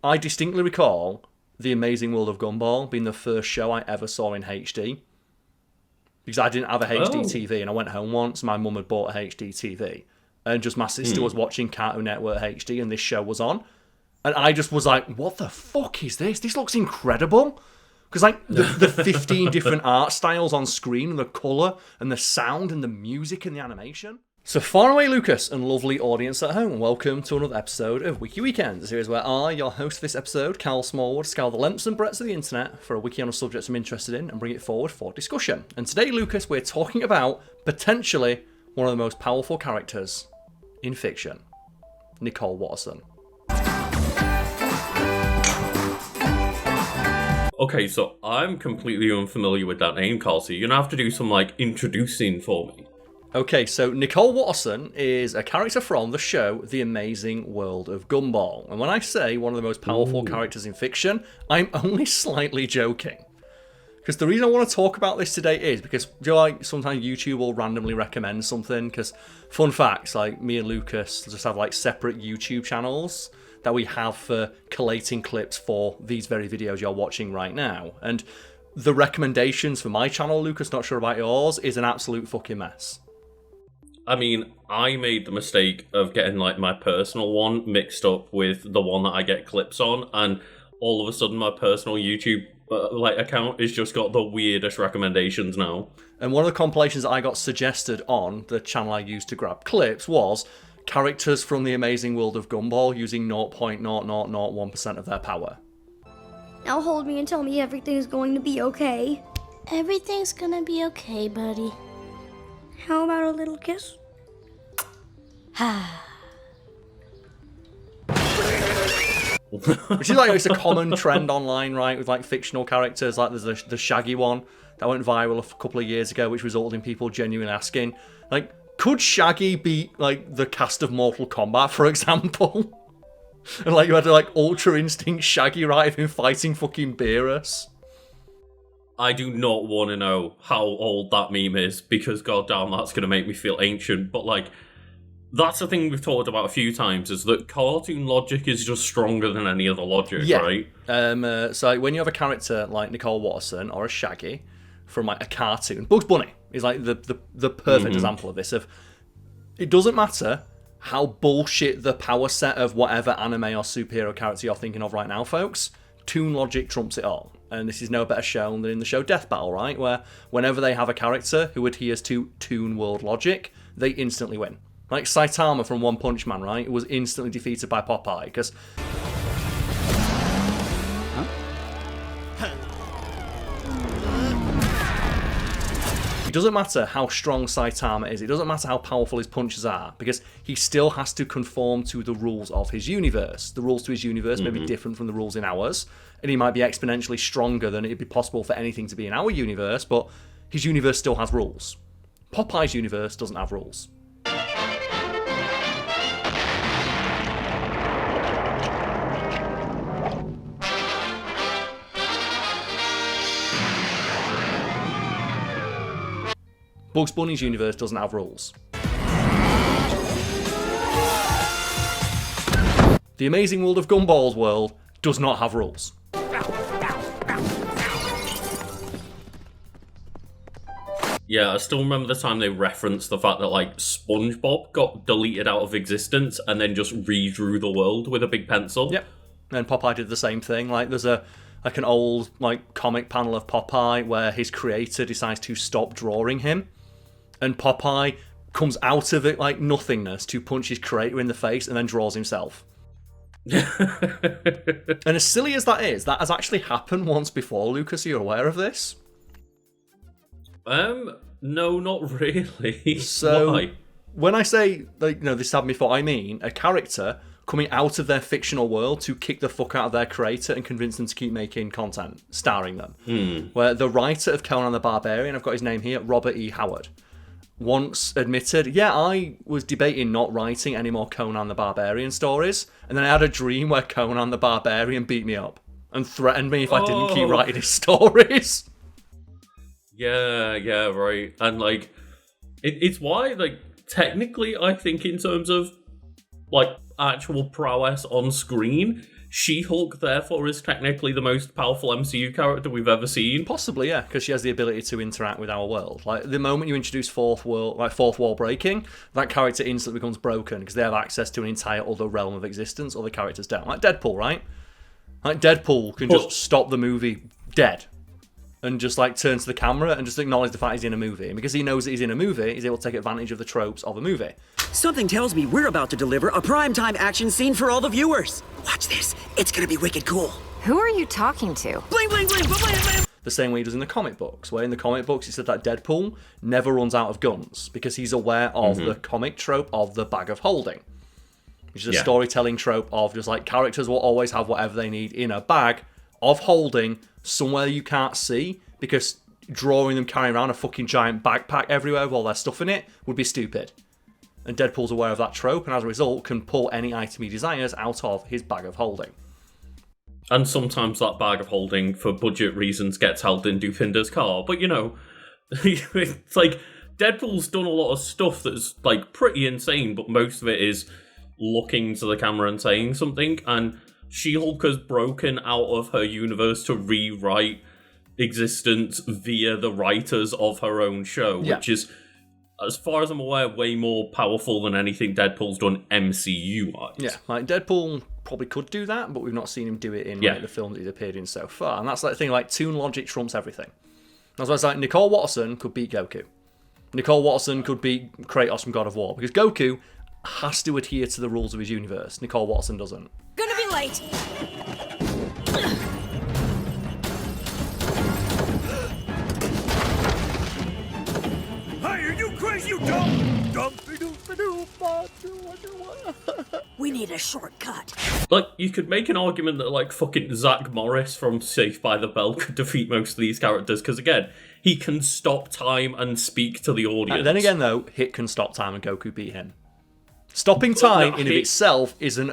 I distinctly recall The Amazing World of Gumball being the first show I ever saw in HD. Because I didn't have a HD TV, and I went home once, my mum had bought a HD TV, and just my sister was watching Cartoon Network HD, and this show was on. And I just was like, what the fuck is this? This looks incredible. Because like the 15 different art styles on screen, and the colour, and the sound, and the music, and the animation. So far away, Lucas, and lovely audience at home, welcome to another episode of Wiki Weekends, a series where I, your host for this episode, Karl Smallwood, scour the lengths and breadths of the internet for a wiki on a subject I'm interested in and bring it forward for discussion. And today, Lucas, we're talking about potentially one of the most powerful characters in fiction, Nicole Watterson. Okay, so I'm completely unfamiliar with that name, Karl, so you're going to have to do some, introducing for me. Okay, so Nicole Watterson is a character from the show The Amazing World of Gumball. And when I say one of the most powerful characters in fiction, I'm only slightly joking. Because the reason I want to talk about this today is because, sometimes YouTube will randomly recommend something. Because, fun facts, me and Lucas just have, separate YouTube channels that we have for collating clips for these very videos you're watching right now. And the recommendations for my channel, Lucas, not sure about yours, is an absolute fucking mess. I mean, I made the mistake of getting, my personal one mixed up with the one that I get clips on, and all of a sudden my personal YouTube, account has just got the weirdest recommendations now. And one of the compilations that I got suggested on the channel I used to grab clips was characters from The Amazing World of Gumball using 0.0001% of their power. Now hold me and tell me everything's going to be okay. Everything's gonna be okay, buddy. How about a little kiss? Which is it's a common trend online, right? With fictional characters, there's the Shaggy one that went viral a couple of years ago, which resulted in people genuinely asking, could Shaggy be the cast of Mortal Kombat, for example? And you had Ultra Instinct Shaggy right of him fighting fucking Beerus. I do not want to know how old that meme is, because goddamn, that's going to make me feel ancient. But, that's the thing we've talked about a few times, is that cartoon logic is just stronger than any other logic, right? So when you have a character like Nicole Watterson or a Shaggy from, a cartoon, Bugs Bunny is, the perfect example of this. It doesn't matter how bullshit the power set of whatever anime or superhero character you're thinking of right now, folks. Toon logic trumps it all. And this is no better shown than in the show Death Battle, right? Where whenever they have a character who adheres to Toon World logic, they instantly win. Like Saitama from One Punch Man, right? Was instantly defeated by Popeye, because... It doesn't matter how strong Saitama is, it doesn't matter how powerful his punches are, because he still has to conform to the rules of his universe. The rules to his universe may be different from the rules in ours, and he might be exponentially stronger than it'd be possible for anything to be in our universe, but his universe still has rules. Popeye's universe doesn't have rules. Bugs Bunny's universe doesn't have rules. The Amazing World of Gumball's world does not have rules. Yeah, I still remember the time they referenced the fact that, SpongeBob got deleted out of existence and then just redrew the world with a big pencil. Yep. And Popeye did the same thing. There's an old, comic panel of Popeye where his creator decides to stop drawing him. And Popeye comes out of it nothingness to punch his creator in the face and then draws himself. And as silly as that is, that has actually happened once before, Lucas. Are you aware of this? No, not really. So, why? When I say, this happened before, I mean a character coming out of their fictional world to kick the fuck out of their creator and convince them to keep making content, starring them. Where the writer of Conan the Barbarian, I've got his name here, Robert E. Howard, once admitted, I was debating not writing any more Conan the Barbarian stories, and then I had a dream where Conan the Barbarian beat me up and threatened me if I didn't keep writing his stories. Yeah, right. And, it's why, technically, I think in terms of, actual prowess on screen, She-Hulk, therefore, is technically the most powerful MCU character we've ever seen. Possibly, yeah, because she has the ability to interact with our world. Like, the moment you introduce fourth wall breaking, that character instantly becomes broken because they have access to an entire other realm of existence, other characters don't. Like Deadpool, right? Like, Deadpool can just stop the movie dead and just, like, turn to the camera and just acknowledge the fact he's in a movie. And because he knows that he's in a movie, he's able to take advantage of the tropes of a movie. Something tells me we're about to deliver a primetime action scene for all the viewers. Watch this. It's gonna be wicked cool. Who are you talking to? Bling, bling, bling, bling, bling, bling. The same way he does in the comic books, where in the comic books he said that Deadpool never runs out of guns because he's aware of the comic trope of the bag of holding. Which is a storytelling trope of just, like, characters will always have whatever they need in a bag of holding somewhere you can't see, because drawing them carrying around a fucking giant backpack everywhere with all their stuff in it would be stupid. And Deadpool's aware of that trope, and as a result can pull any item he desires out of his bag of holding. And sometimes that bag of holding, for budget reasons, gets held in Doopinder's car. But, you know, it's like, Deadpool's done a lot of stuff that's, like, pretty insane, but most of it is looking to the camera and saying something, and She-Hulk has broken out of her universe to rewrite existence via the writers of her own show, which is, as far as I'm aware, way more powerful than anything Deadpool's done MCU-wise. Yeah, like, Deadpool probably could do that, but we've not seen him do it in like, the films that he's appeared in so far. And that's like the thing, like, toon logic trumps everything. That's why it's like, Nicole Watterson could beat Goku. Nicole Watterson could beat Kratos from God of War, because Goku has to adhere to the rules of his universe. Nicole Watterson doesn't. Gonna be late. Hey, are you crazy, you dumb? We need a shortcut. Like, you could make an argument that, like, fucking Zach Morris from Saved by the Bell could defeat most of these characters, because, again, he can stop time and speak to the audience. And then again, though, Hit can stop time and Goku beat him. Stopping time in of itself isn't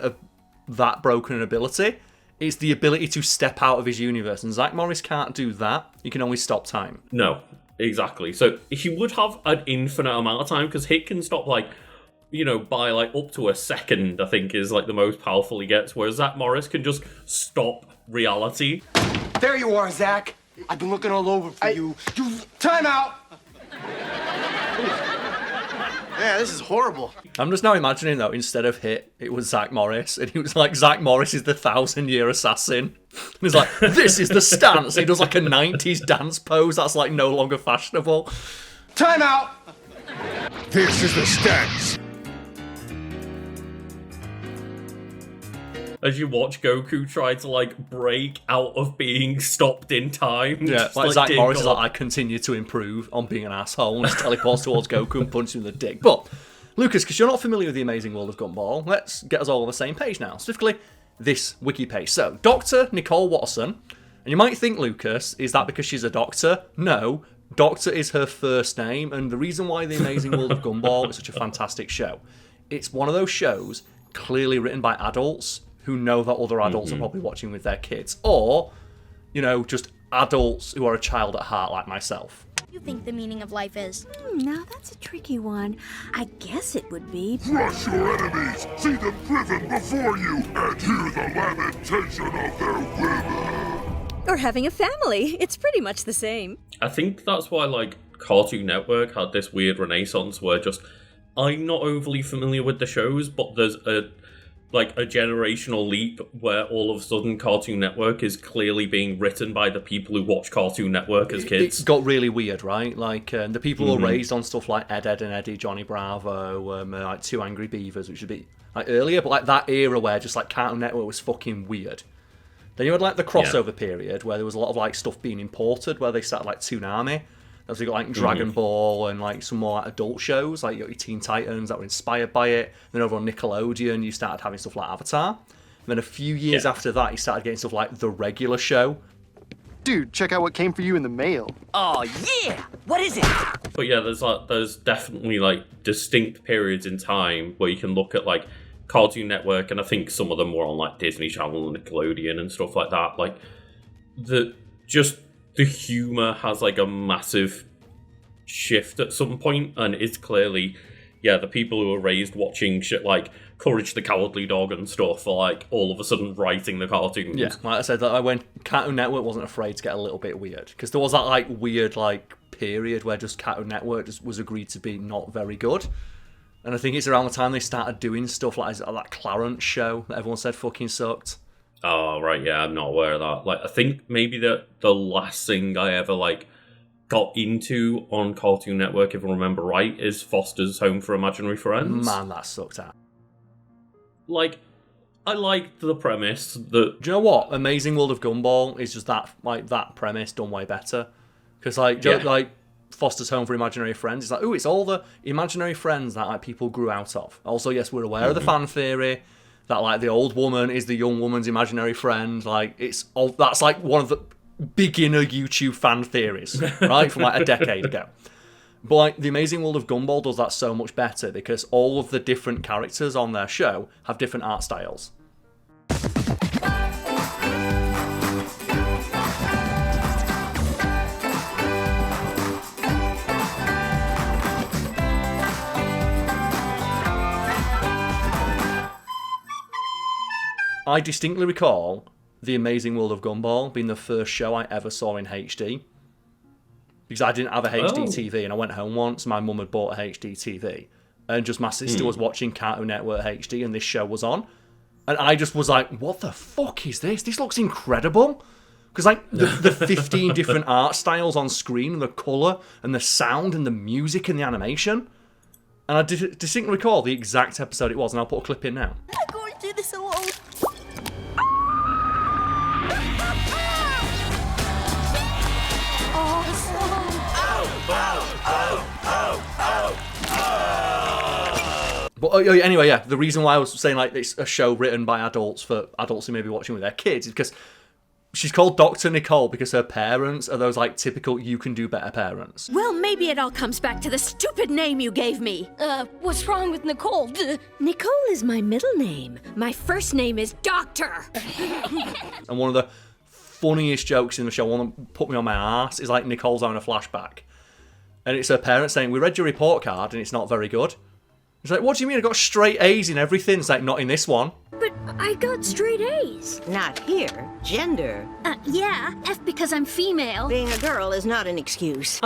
that broken an ability. It's the ability to step out of his universe, and Zach Morris can't do that. He can only stop time. No, exactly. So he would have an infinite amount of time, because Hit can stop, like, you know, by, like, up to a second, I think, is, like, the most powerful he gets, whereas Zach Morris can just stop reality. There you are, Zach. I've been looking all over for you. Time out! Yeah, this is horrible. I'm just now imagining, though, instead of Hit, it was Zach Morris, and he was like, Zach Morris is the 1,000-year assassin. And he's like, this is the stance. He does, like, a 90s dance pose that's, like, no longer fashionable. Time out! This is the stance. As you watch Goku try to, like, break out of being stopped in time. Yeah, just, like Zach Morris is God. like, I continue to improve on being an asshole, and just teleports towards Goku and punches him in the dick. But, Lucas, because you're not familiar with the amazing world of Gumball, let's get us all on the same page now. Specifically, this wiki page. So, Dr. Nicole Watterson, and you might think, Lucas, is that because she's a doctor? No, Doctor is her first name, and the reason why the amazing world of Gumball is such a fantastic show, it's one of those shows clearly written by adults who know that other adults are probably watching with their kids, or, you know, just adults who are a child at heart like myself. What do you think the meaning of life is? Now that's a tricky one. I guess it would be. Crush your enemies, see them driven before you, and hear the lamentation of their women. Or having a family. It's pretty much the same. I think that's why, like, Cartoon Network had this weird renaissance where just, I'm not overly familiar with the shows, but there's a generational leap where all of a sudden Cartoon Network is clearly being written by the people who watch Cartoon Network as kids. It got really weird, right? Like, the people who were raised on stuff like Ed, Ed and Eddie, Johnny Bravo, like Two Angry Beavers, which would be, like, earlier, but, like, that era where just, like, Cartoon Network was fucking weird. Then you had, like, the crossover period where there was a lot of, like, stuff being imported, where they started, like, Toonami. So you got, like, Dragon Ball and, like, some more, like, adult shows, like, you got your Teen Titans that were inspired by it. Then over on Nickelodeon, you started having stuff like Avatar. And then a few years after that, you started getting stuff like The Regular Show. Dude, check out what came for you in the mail. Oh, yeah! What is it? But yeah, there's definitely, like, distinct periods in time where you can look at, like, Cartoon Network, and I think some of them were on, like, Disney Channel and Nickelodeon and stuff like that. Like, the humour has, like, a massive shift at some point, and it's clearly, the people who were raised watching shit like Courage the Cowardly Dog and stuff for, like, all of a sudden writing the cartoons. Yeah, like I said, that when Cartoon Network wasn't afraid to get a little bit weird. Because there was that, like, weird, like, period where just Cartoon Network just was agreed to be not very good. And I think it's around the time they started doing stuff like that Clarence show that everyone said fucking sucked. Oh, right, yeah, I'm not aware of that. Like, I think maybe the last thing I ever, like, got into on Cartoon Network, if I remember right, is Foster's Home for Imaginary Friends. Man, that sucked out. Like, I liked the premise that... Do you know what? Amazing World of Gumball is just that, like, that premise done way better. Because, like, like Foster's Home for Imaginary Friends, it's like, ooh, it's all the imaginary friends that, like, people grew out of. Also, yes, we're aware of the fan theory that, like, the old woman is the young woman's imaginary friend. Like, it's all... That's, like, one of the beginner YouTube fan theories, right? From, like, a decade ago. But, like, The Amazing World of Gumball does that so much better because all of the different characters on their show have different art styles. I distinctly recall The Amazing World of Gumball being the first show I ever saw in HD. Because I didn't have a HD TV, and I went home once, my mum had bought a HD TV, and just my sister was watching Cartoon Network HD, and this show was on. And I just was like, what the fuck is this? This looks incredible. Because, like, the 15 different art styles on screen, and the colour, and the sound, and the music, and the animation. And I distinctly recall the exact episode it was, and I'll put a clip in now. I'm going to do this alone. But anyway, yeah, the reason why I was saying, like, it's a show written by adults for adults who may be watching with their kids is because she's called Dr. Nicole because her parents are those, like, typical you can do better parents. Well, maybe it all comes back to the stupid name you gave me. What's wrong with Nicole? Nicole is my middle name. My first name is Doctor. And one of the funniest jokes in the show, one that put me on my ass, is, like, Nicole's on a flashback. And it's her parents saying, we read your report card and it's not very good. It's like, what do you mean? I got straight A's in everything. It's like, not in this one. But I got straight A's. Not here. Gender. Yeah, F because I'm female. Being a girl is not an excuse.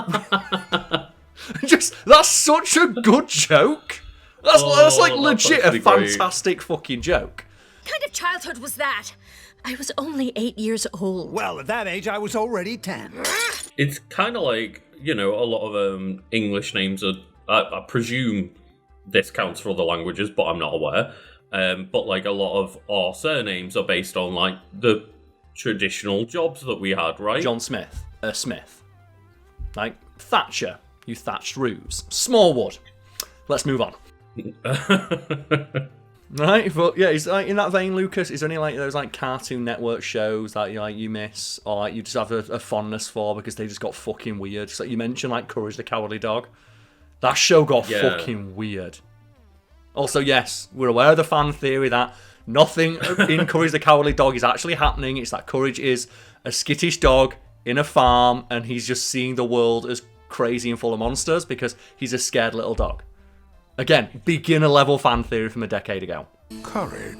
That's such a good joke. That's like legit a fantastic fucking joke. What kind of childhood was that? I was only 8 years old. Well, at that age, I was already 10. It's kind of like, you know, a lot of English names are, I presume this counts for other languages, but I'm not aware. But, like, a lot of our surnames are based on, like, the traditional jobs that we had, right? John Smith, Smith. Like, Thatcher, you thatched roofs. Smallwood. Let's move on. Right, but yeah, it's like in that vein, Lucas. Is there any, like, those, like, Cartoon Network shows that you miss, or, like, you just have a fondness for because they just got fucking weird? So you mentioned, like, Courage the Cowardly Dog. That show got fucking weird. Also, yes, we're aware of the fan theory that nothing in Courage the Cowardly Dog is actually happening. It's that Courage is a skittish dog in a farm, and he's just seeing the world as crazy and full of monsters because he's a scared little dog. Again, beginner-level fan theory from a decade ago. Courage.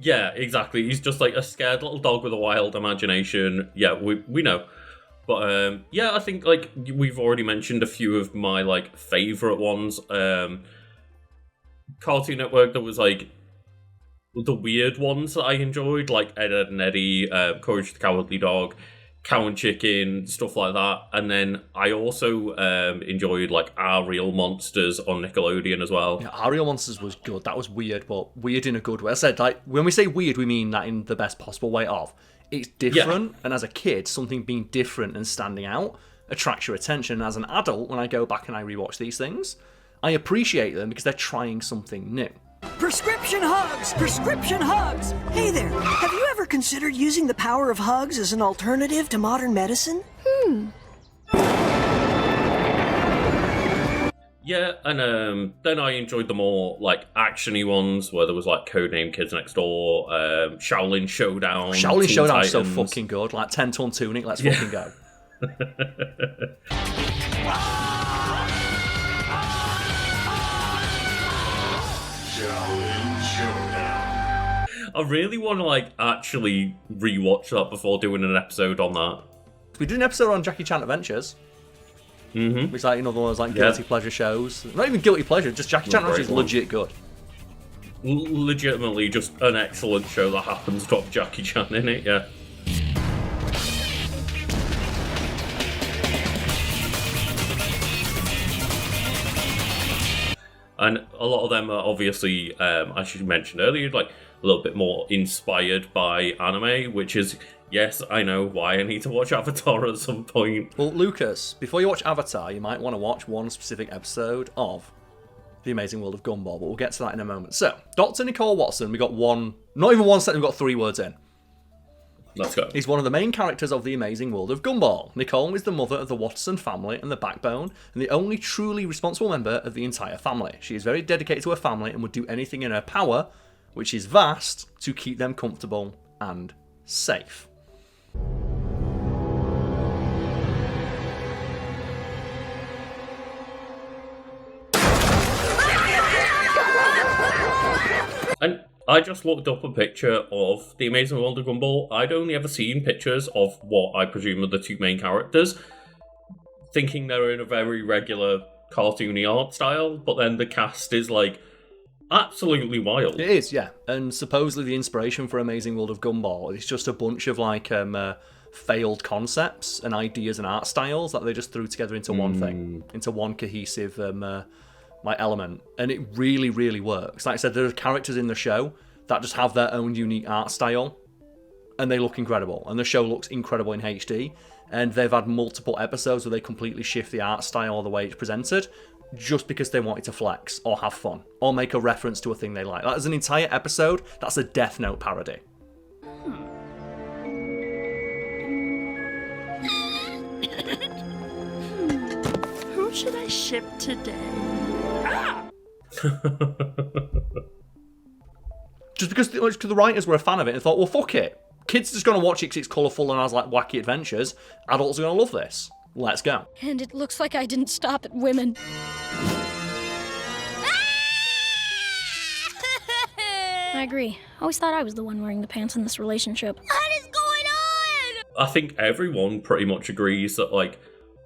Yeah, exactly. He's just like a scared little dog with a wild imagination. Yeah, we know. But yeah, I think, like, we've already mentioned a few of my, like, favourite ones. Cartoon Network, there was, like, the weird ones that I enjoyed, like Ed, Edd and Eddy, Courage the Cowardly Dog, Cow and Chicken, stuff like that. And then I also enjoyed, like, Our Real Monsters on Nickelodeon as well. Yeah, Our Real Monsters was good. That was weird, but weird in a good way. I said, like, when we say weird, we mean that in the best possible way of. It's different, and as a kid, something being different and standing out attracts your attention. And as an adult, when I go back and I rewatch these things, I appreciate them because they're trying something new. Prescription hugs! Prescription hugs! Hey there, have you ever considered using the power of hugs as an alternative to modern medicine? Yeah, and then I enjoyed the more, like, action-y ones, where there was, like, Codename Kids Next Door, Shaolin Showdown. Shaolin Showdown's so fucking good. Like, 10-ton tunic, let's fucking go. I really want to like actually rewatch that before doing an episode on that. We did an episode on Jackie Chan Adventures. Mm-hmm. Which is like another one of those like guilty pleasure shows. Not even guilty pleasure, just Jackie Chan Adventures is legit good. Legitimately just an excellent show that happens to have Jackie Chan in it, yeah. And a lot of them are obviously, as you mentioned earlier, like a little bit more inspired by anime, which is, yes, I know why I need to watch Avatar at some point. Well, Lucas, before you watch Avatar, you might want to watch one specific episode of The Amazing World of Gumball, but we'll get to that in a moment. So, Dr. Nicole Watson, we got one, not even one sentence, we got 3 words in. Let's go. He's one of the main characters of The Amazing World of Gumball. Nicole is the mother of the Watterson family and the backbone, and the only truly responsible member of the entire family. She is very dedicated to her family and would do anything in her power, which is vast, to keep them comfortable and safe. And I just looked up a picture of The Amazing World of Gumball. I'd only ever seen pictures of what I presume are the 2 main characters, thinking they're in a very regular cartoony art style, but then the cast is like absolutely wild. It is, yeah. And supposedly the inspiration for Amazing World of Gumball is just a bunch of like failed concepts and ideas and art styles that they just threw together into one thing, into one cohesive like element, and it really, really works. Like I said, there are characters in the show that just have their own unique art style, and they look incredible. And the show looks incredible in HD. And they've had multiple episodes where they completely shift the art style or the way it's presented, just because they wanted to flex or have fun or make a reference to a thing they like. That is an entire episode. That's a Death Note parody. Who should I ship today? Just because the writers were a fan of it and thought, well, fuck it. Kids are just going to watch it because it's colourful and has like wacky adventures. Adults are going to love this. Let's go. And it looks like I didn't stop at women. I agree. I always thought I was the one wearing the pants in this relationship. What is going on? I think everyone pretty much agrees that like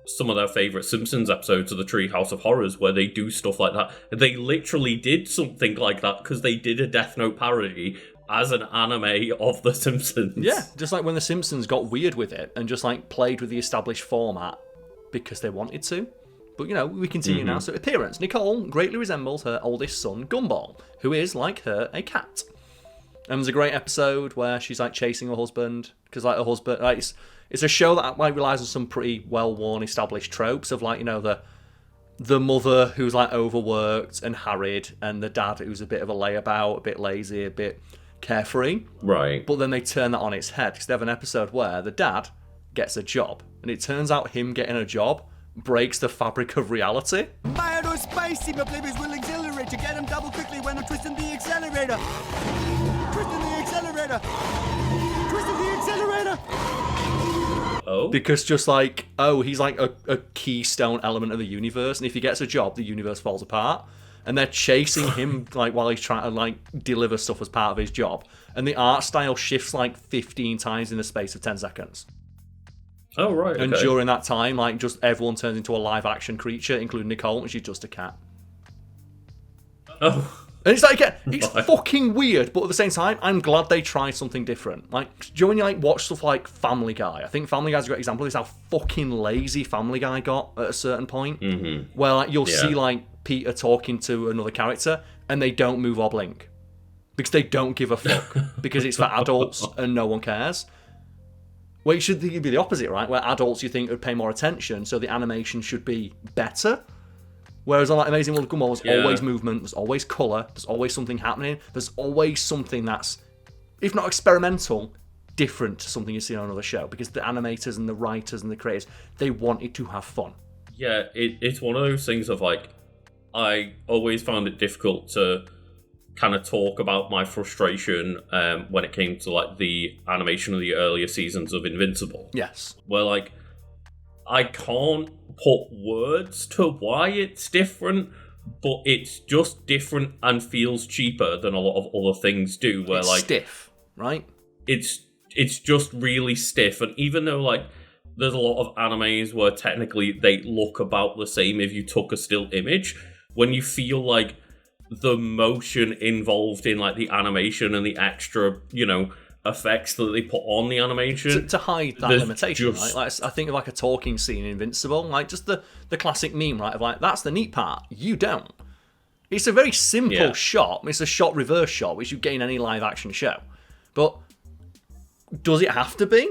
some of their favourite Simpsons episodes are the Treehouse of Horrors, where they do stuff like that. They literally did something like that because they did a Death Note parody as an anime of The Simpsons. Yeah, just like when The Simpsons got weird with it and just like played with the established format because they wanted to. But, you know, we continue now. So, appearance. Nicole greatly resembles her oldest son, Gumball, who is, like her, a cat. And there's a great episode where she's, like, chasing her husband. Because, like, her husband... Like, it's a show that, like, relies on some pretty well-worn, established tropes of, like, you know, the mother who's, like, overworked and harried, and the dad who's a bit of a layabout, a bit lazy, a bit carefree. Right. But then they turn that on its head. Because they have an episode where the dad gets a job. And it turns out him getting a job breaks the fabric of reality. Mild or spicy, my flavors will exhilarate. To get them double quickly when I'm twisting the accelerator. Twisting the accelerator. Twisting the accelerator. Oh. Because just like, oh, he's like a keystone element of the universe. And if he gets a job, the universe falls apart. And they're chasing him like while he's trying to like deliver stuff as part of his job. And the art style shifts like 15 times in the space of 10 seconds. Oh, right, okay. And during that time, like, just everyone turns into a live-action creature, including Nicole, and she's just a cat. Oh. And it's like, it's fucking weird, but at the same time, I'm glad they tried something different. Like, do you know when you, like, watch stuff like Family Guy? I think Family Guy's a great example of this, how fucking lazy Family Guy got at a certain point. Mm-hmm. Where, like, you'll see, like, Peter talking to another character, and they don't move or blink. Because they don't give a fuck. Because it's for adults, and no one cares. Well, it should be the opposite, right? Where adults, you think, would pay more attention, so the animation should be better. Whereas on like Amazing World of Gumball, there's always movement, there's always colour, there's always something happening, there's always something that's, if not experimental, different to something you see on another show. Because the animators and the writers and the creators, they wanted to have fun. Yeah, it's one of those things of like, I always found it difficult to kind of talk about my frustration when it came to like the animation of the earlier seasons of Invincible. Yes. Where like I can't put words to why it's different, but it's just different and feels cheaper than a lot of other things do. Where it's like stiff, right? It's just really stiff, and even though like there's a lot of animes where technically they look about the same if you took a still image, when you feel like the motion involved in like the animation and the extra, effects that they put on the animation to hide that limitation, right? Like I think of like a talking scene in Invincible, like just the classic meme, right? Of like, that's the neat part, you don't. It's a very simple shot. It's a shot reverse shot, which you get in any live action show. But does it have to be?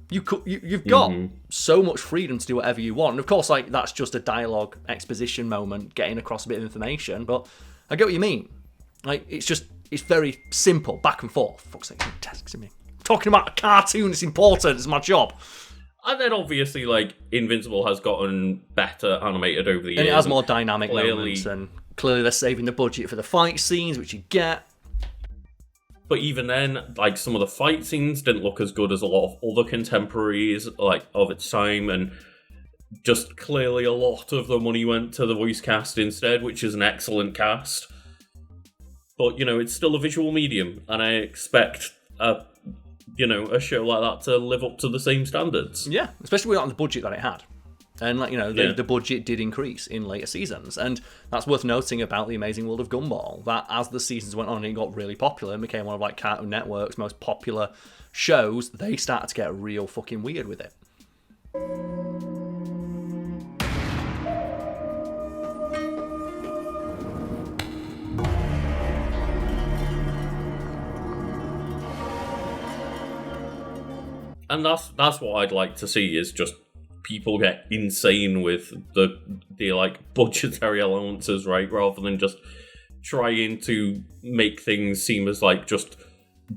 You've got so much freedom to do whatever you want. And of course, like that's just a dialogue exposition moment, getting across a bit of information. But I get what you mean. Like it's very simple, back and forth. Fuck's sake, texting me. I'm talking about a cartoon, it's important, it's my job. And then obviously, like, Invincible has gotten better animated over the years. And it has more dynamic moments, and clearly they're saving the budget for the fight scenes, which you get. But even then, like, some of the fight scenes didn't look as good as a lot of other contemporaries, like, of its time, and just clearly a lot of the money went to the voice cast instead, which is an excellent cast. But, it's still a visual medium, and I expect a show like that to live up to the same standards. Yeah, especially without the budget that it had. And, like, the budget did increase in later seasons. And that's worth noting about The Amazing World of Gumball, that as the seasons went on and it got really popular and became one of, like, Cartoon Network's most popular shows, they started to get real fucking weird with it. And that's what I'd like to see, is just people get insane with the like budgetary allowances, right? Rather than just trying to make things seem as like just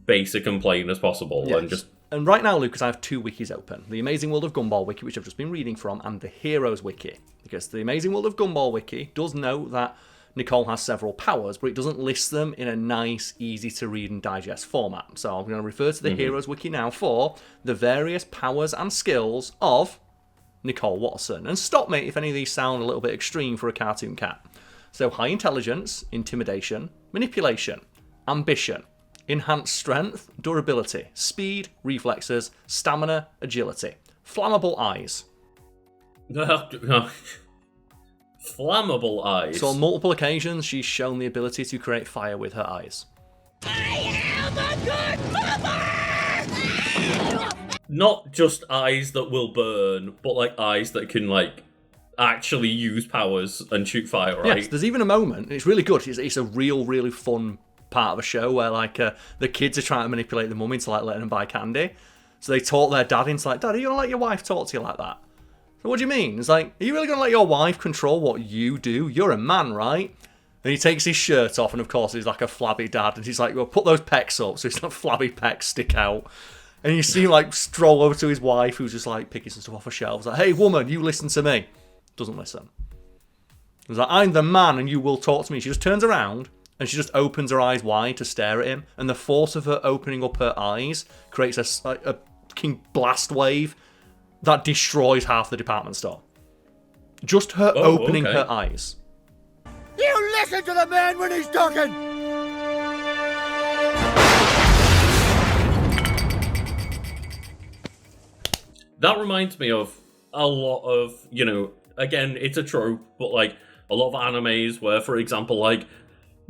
basic and plain as possible. Yes. And right now, Lucas, I have two wikis open. The Amazing World of Gumball wiki, which I've just been reading from, and the Heroes wiki. Because the Amazing World of Gumball wiki does note that Nicole has several powers, but it doesn't list them in a nice, easy-to-read and digest format. So I'm going to refer to the Heroes Wiki now for the various powers and skills of Nicole Watterson. And stop me if any of these sound a little bit extreme for a cartoon cat. So high intelligence, intimidation, manipulation, ambition, enhanced strength, durability, speed, reflexes, stamina, agility, flammable eyes. Flammable eyes. So on multiple occasions, she's shown the ability to create fire with her eyes. I am a good mother! Not just eyes that will burn, but like eyes that can like actually use powers and shoot fire, right? Yes, there's even a moment, and it's really good. It's a really fun part of a show where like the kids are trying to manipulate the mum into like letting them buy candy. So they talk their dad into like, Dad, are you gonna let your wife talk to you like that? So what do you mean? It's like, are you really going to let your wife control what you do? You're a man, right? And he takes his shirt off, and of course he's like a flabby dad, and he's like, well, put those pecs up, so his flabby pecs stick out. And you see him like stroll over to his wife, who's just like picking some stuff off her shelves, like, hey woman, you listen to me. Doesn't listen. He's like, I'm the man and you will talk to me. She just turns around, and she just opens her eyes wide to stare at him, and the force of her opening up her eyes creates a fucking blast wave that destroys half the department store. Just her opening her eyes. You listen to the man when he's talking! That reminds me of a lot of, again, it's a trope, but like a lot of animes where, for example, like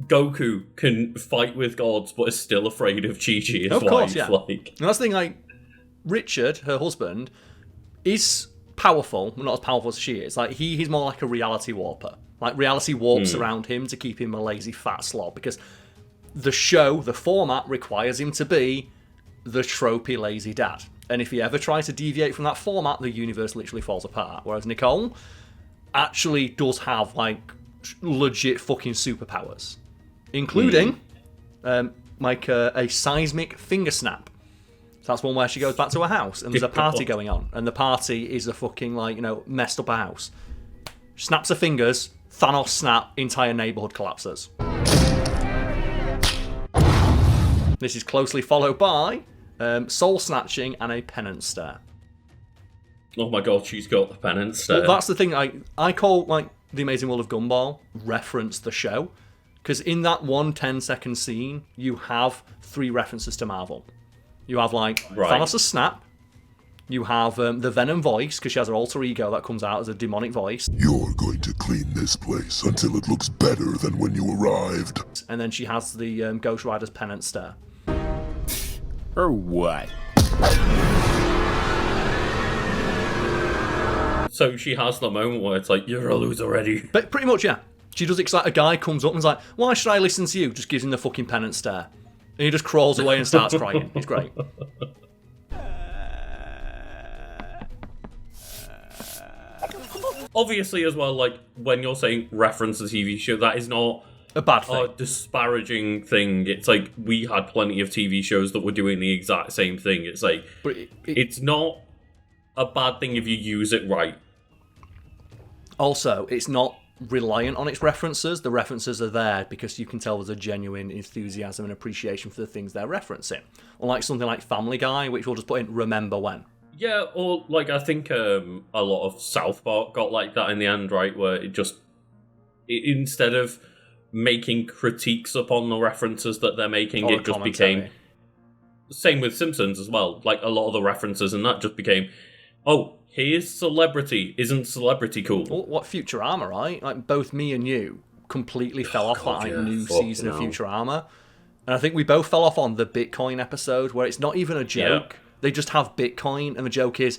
Goku can fight with gods but is still afraid of Chi-Chi, his wife. Course, yeah. Like, and that's the thing, like, Richard, her husband, is powerful, not as powerful as she is. Like he's more like a reality warper. Like reality warps around him to keep him a lazy fat slob, because the show, the format, requires him to be the tropey lazy dad. And if he ever tries to deviate from that format, the universe literally falls apart. Whereas Nicole actually does have like legit fucking superpowers, including like a seismic finger snap. That's one where she goes back to her house and there's a party going on, and the party is a fucking like messed up house. She snaps her fingers, Thanos snap, entire neighborhood collapses. This is closely followed by soul snatching and a penance stare. Oh my god, she's got the penance stare. Well, that's the thing. I call like The Amazing World of Gumball reference the show. Because in that one 10-second scene, you have 3 references to Marvel. You have, like, Thanos' snap. You have the Venom voice, because she has her alter ego that comes out as a demonic voice. You're going to clean this place until it looks better than when you arrived. And then she has the Ghost Rider's penance stare. Or what? So she has the moment where it's like, you're a loser already. But pretty much, yeah. She does it like a guy comes up and is like, why should I listen to you? Just gives him the fucking penance stare. And he just crawls away and starts crying. It's great. Obviously, as well, like, when you're saying reference a TV show, that is not a bad thing. A disparaging thing. It's like, we had plenty of TV shows that were doing the exact same thing. It's like, but it's not a bad thing if you use it right. Also, it's not reliant on its references. The references are there because you can tell there's a genuine enthusiasm and appreciation for the things they're referencing. Unlike something like Family Guy, which we'll just put in Remember When. Yeah, or like I think a lot of South Park got like that in the end, right? Where instead of making critiques upon the references that they're making, it just became... Same with Simpsons as well. Like, a lot of the references and that just became, oh, here's celebrity. Isn't celebrity cool? Well, what Futurama, right? Like, both me and you completely fell off that new season of Futurama. And I think we both fell off on the Bitcoin episode, where it's not even a joke. Yeah. They just have Bitcoin, and the joke is,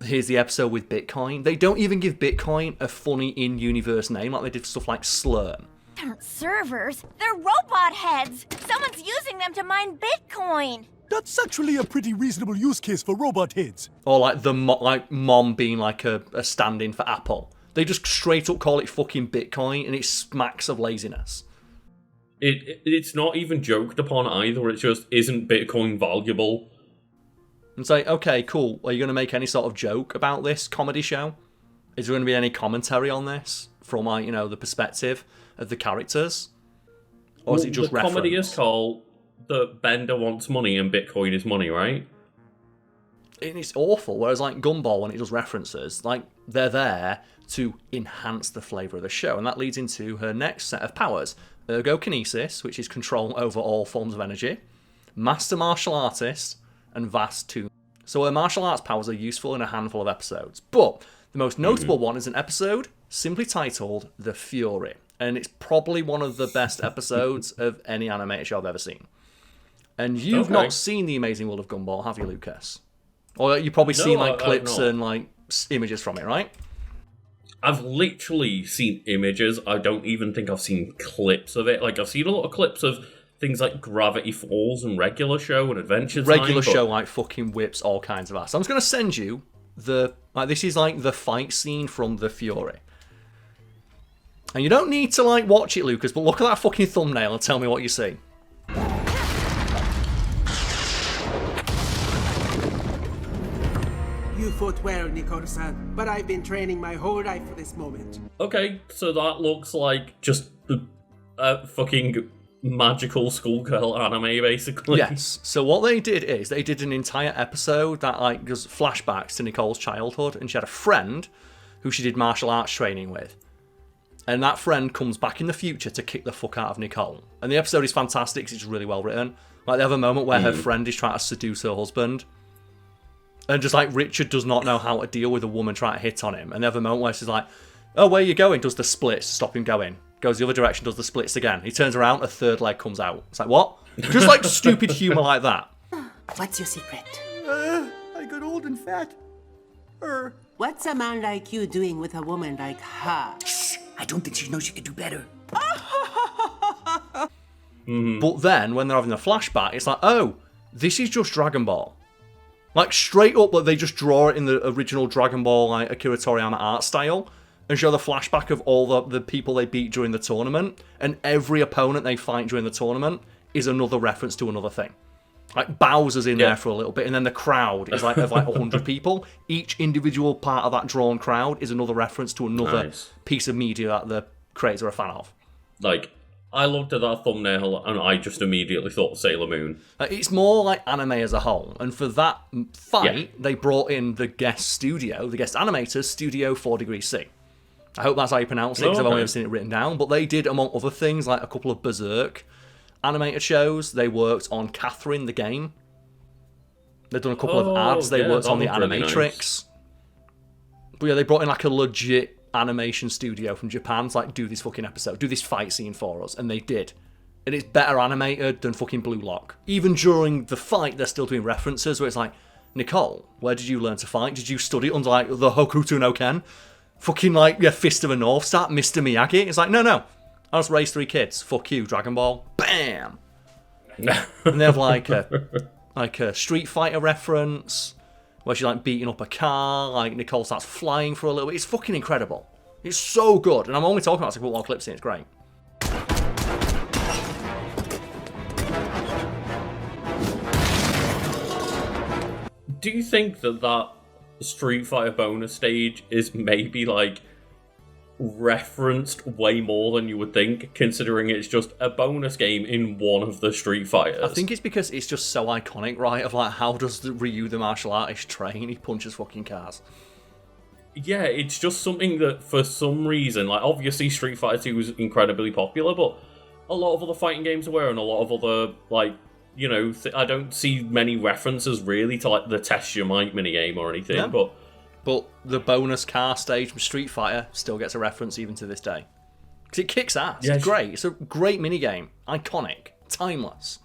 here's the episode with Bitcoin. They don't even give Bitcoin a funny in-universe name, like they did stuff like Slurm. They're not servers. They're robot heads. Someone's using them to mine Bitcoin. That's actually a pretty reasonable use case for robot heads. Or like mom being like a stand-in for Apple. They just straight up call it fucking Bitcoin, and it smacks of laziness. It's not even joked upon either. It's just, isn't Bitcoin valuable? And say, okay, cool. Are you going to make any sort of joke about this comedy show? Is there going to be any commentary on this from, like, the perspective of the characters? Or is it just reference? The comedy is called that Bender wants money and Bitcoin is money, right? And it's awful. Whereas, like, Gumball, when it does references, like, they're there to enhance the flavour of the show. And that leads into her next set of powers. Ergokinesis, which is control over all forms of energy. Master Martial Artist. And Vast Tomb. So her martial arts powers are useful in a handful of episodes. But the most notable one is an episode simply titled The Fury. And it's probably one of the best episodes of any animated show I've ever seen. And you've not seen The Amazing World of Gumball, have you, Lucas? Or you've probably seen like clips and like images from it, right? I've literally seen images. I don't even think I've seen clips of it. Like, I've seen a lot of clips of things like Gravity Falls and Regular Show and Adventure Time. Regular Show, like, fucking whips all kinds of ass. I'm just going to send you this is like the fight scene from The Fury. And you don't need to, like, watch it, Lucas, but look at that fucking thumbnail and tell me what you see. You fought well, Nikoro-san, but I've been training my whole life for this moment. Okay, so that looks like just a fucking magical schoolgirl anime, basically. Yes. So what they did is they did an entire episode that like does flashbacks to Nicole's childhood, and she had a friend who she did martial arts training with. And that friend comes back in the future to kick the fuck out of Nicole. And the episode is fantastic because it's really well written. Like, they have a moment where her friend is trying to seduce her husband. And just like Richard does not know how to deal with a woman trying to hit on him. And they have a moment where she's like, oh, where are you going? Does the splits, stop him going. Goes the other direction, does the splits again. He turns around, a third leg comes out. It's like, what? Just like stupid humour like that. What's your secret? I got old and fat. What's a man like you doing with a woman like her? I don't think she knows she could do better. But then, when they're having a flashback, it's like, oh, this is just Dragon Ball. Like, straight up, like, they just draw it in the original Dragon Ball, like, Akira Toriyama art style, and show the flashback of all the people they beat during the tournament, and every opponent they fight during the tournament is another reference to another thing. Like, Bowser's in there for a little bit, and then the crowd is like of like 100 people. Each individual part of that drawn crowd is another reference to another piece of media that the creators are a fan of. Like, I looked at that thumbnail and I just immediately thought Sailor Moon. It's more like anime as a whole, and for that fight, they brought in the guest animator, Studio 4 Degrees C. I hope that's how you pronounce it, because I've only ever seen it written down. But they did, among other things, like a couple of Berserk animated shows. They worked on Catherine the game. They've done a couple of ads. They worked on the Animatrix. Really nice. But yeah, they brought in like a legit animation studio from Japan to like do this fucking episode, do this fight scene for us, and they did. And it's better animated than fucking Blue Lock. Even during the fight, they're still doing references where it's like, Nicole, where did you learn to fight? Did you study under like the Hokuto no Ken? Fucking like, yeah, Fist of the North Star, Mr. Miyagi? It's like, no. I just raised 3 kids. Fuck you, Dragon Ball. Bam! And they have like a Street Fighter reference where she's like beating up a car, like Nicole starts flying for a little bit. It's fucking incredible. It's so good. And I'm only talking about it, I put more clips in, it's great. Do you think that Street Fighter bonus stage is maybe like referenced way more than you would think, considering it's just a bonus game in one of the Street Fighters? I think it's because it's just so iconic, right? Of like, how does Ryu the martial artist train? He punches fucking cars. Yeah, it's just something that for some reason, like obviously Street Fighter 2 was incredibly popular, but a lot of other fighting games were, and a lot of other like, you know, I don't see many references really to like the Test Your Might minigame or anything. No. But the bonus car stage from Street Fighter still gets a reference even to this day. Because it kicks ass. Yeah, it's great. It's a great minigame. Iconic. Timeless.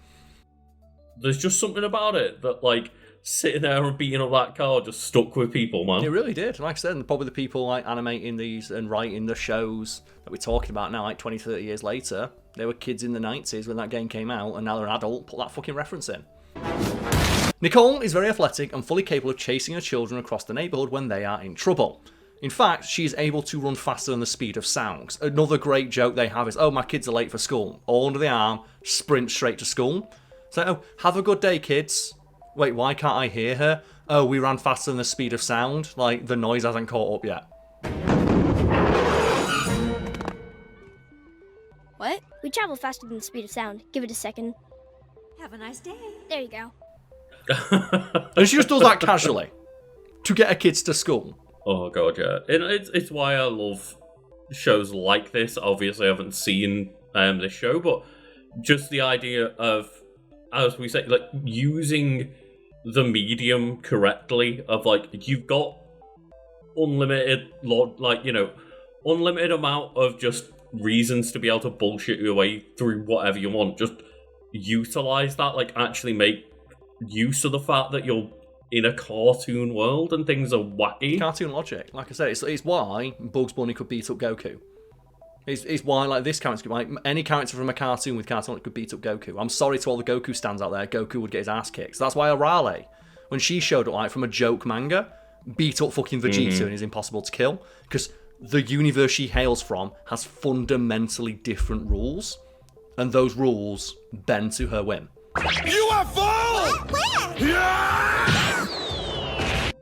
There's just something about it that, like, sitting there and beating up that car just stuck with people, man. It really did. Like I said, probably the people like animating these and writing the shows that we're talking about now, like 20, 30 years later, they were kids in the 90s when that game came out, and now they're an adult, put that fucking reference in. Nicole is very athletic and fully capable of chasing her children across the neighbourhood when they are in trouble. In fact, she is able to run faster than the speed of sound. Another great joke they have is, oh, my kids are late for school. All under the arm, sprint straight to school. So, oh, have a good day, kids. Wait, why can't I hear her? Oh, we ran faster than the speed of sound. Like, the noise hasn't caught up yet. What? We travel faster than the speed of sound. Give it a second. Have a nice day. There you go. And she just does that casually to get her kids to school. Oh god, yeah. It's why I love shows like this. Obviously, I haven't seen this show, but just the idea of, as we say, like using the medium correctly. Of like, you've got unlimited amount of just reasons to be able to bullshit your way through whatever you want. Just utilize that, like actually make use of the fact that you're in a cartoon world and things are wacky. Cartoon logic. Like I said, it's why Bugs Bunny could beat up Goku. It's why like this character, like any character from a cartoon with cartoon logic could beat up Goku. I'm sorry to all the Goku stands out there, Goku would get his ass kicked. So that's why Arale, when she showed up like from a joke manga, beat up fucking Vegeta and is impossible to kill. Because the universe she hails from has fundamentally different rules. And those rules bend to her whim. UFO! Where?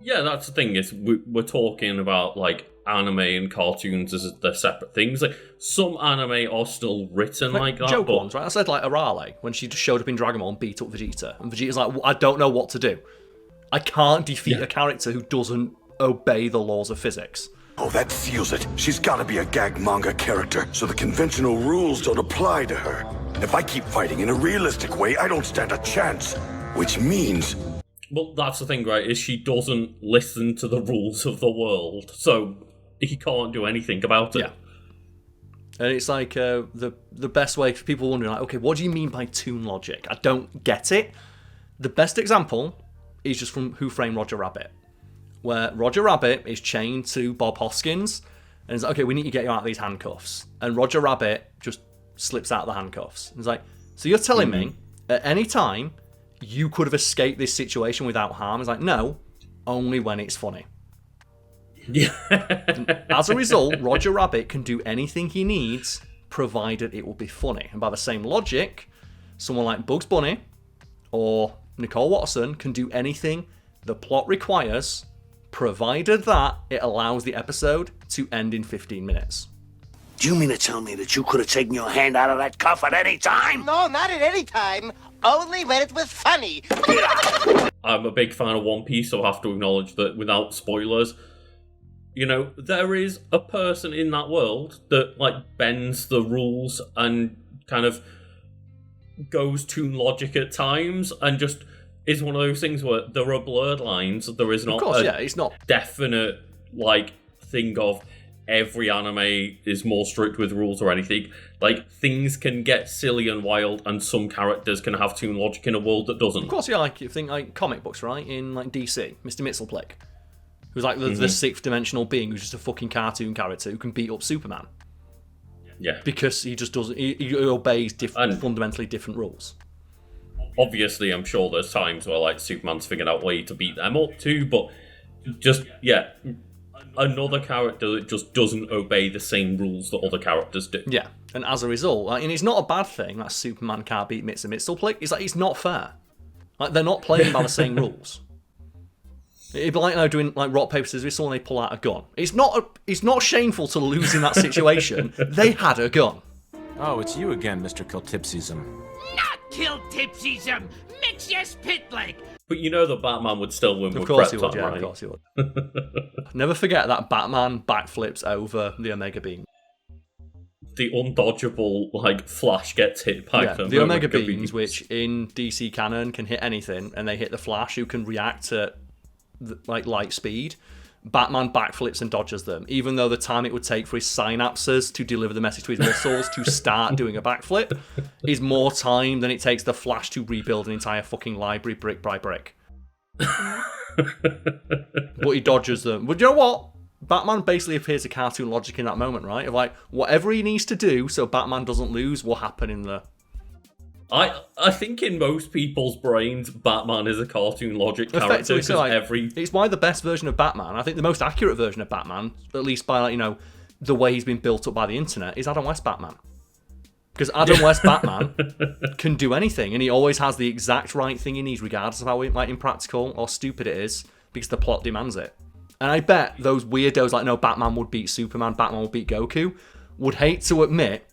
Yeah, that's the thing, is we're talking about like anime and cartoons as they're separate things. Like some anime are still written like that. Joke ones, right? I said like Arale when she just showed up in Dragon Ball and beat up Vegeta, and Vegeta's like, I don't know what to do. I can't defeat a character who doesn't obey the laws of physics. Oh, that seals it. She's gotta be a gag manga character, so the conventional rules don't apply to her. If I keep fighting in a realistic way, I don't stand a chance. Which means... Well, that's the thing, right, is she doesn't listen to the rules of the world, so he can't do anything about it. Yeah. And it's like the best way for people wondering, like, okay, what do you mean by toon logic? I don't get it. The best example is just from Who Framed Roger Rabbit, where Roger Rabbit is chained to Bob Hoskins, and it's like, okay, we need to get you out of these handcuffs. And Roger Rabbit just slips out of the handcuffs. And it's like, so you're telling me at any time you could have escaped this situation without harm? It's like, no, only when it's funny. Yeah. As a result, Roger Rabbit can do anything he needs, provided it will be funny. And by the same logic, someone like Bugs Bunny or Nicole Watterson can do anything the plot requires, provided that it allows the episode to end in 15 minutes. Do you mean to tell me that you could have taken your hand out of that cuff at any time? No, not at any time. Only when it was funny. I'm a big fan of One Piece, so I have to acknowledge that without spoilers, You know, there is a person in that world that, like, bends the rules and kind of goes to logic at times and just is one of those things where there are blurred lines. There is not it's not definite, like, thing of every anime is more strict with rules or anything. Like, things can get silly and wild, and some characters can have toon logic in a world that doesn't. Of course, yeah, like, you think, like, comic books, right? In, like, DC, Mr. Mxyzptlk, who's, like, the sixth-dimensional being who's just a fucking cartoon character who can beat up Superman. Yeah. Because he just doesn't... He obeys fundamentally different rules. Obviously, I'm sure there's times where, like, Superman's figured out a way to beat them up too, but just, yeah... Another character that just doesn't obey the same rules that other characters do. Yeah, and as a result, like, and it's not a bad thing that Superman can't beat Mr. Mxyzptlk. It's like, it's not fair. Like, they're not playing by the same rules. It'd be like doing like rock paper scissors with someone, they pull out a gun. It's not shameful to lose in that situation. They had a gun. Oh, it's you again, Mr. Kiltipsism. Not Kiltipsism, Mxyzptlk. But you know that Batman would still win with Of course he Krypton, would, yeah, right? of course he would. Never forget that Batman backflips over the Omega Beam. The undodgeable, like, Flash gets hit by them. The Omega Beams, which in DC canon can hit anything, and they hit the Flash, who can react to, like, light speed. Batman backflips and dodges them, even though the time it would take for his synapses to deliver the message to his muscles to start doing a backflip is more time than it takes the Flash to rebuild an entire fucking library brick by brick. But he dodges them. But you know what? Batman basically appears to cartoon logic in that moment, right? Of like, whatever he needs to do so Batman doesn't lose will happen in the... I think in most people's brains, Batman is a cartoon logic character. Effectively, so, like, it's why the best version of Batman, I think the most accurate version of Batman, at least by, like, you know, the way he's been built up by the internet, is Adam West Batman. Because Adam West Batman can do anything, and he always has the exact right thing he needs, regardless of how, like, impractical or stupid it is, because the plot demands it. And I bet those weirdos like, no, Batman would beat Superman, Batman would beat Goku, would hate to admit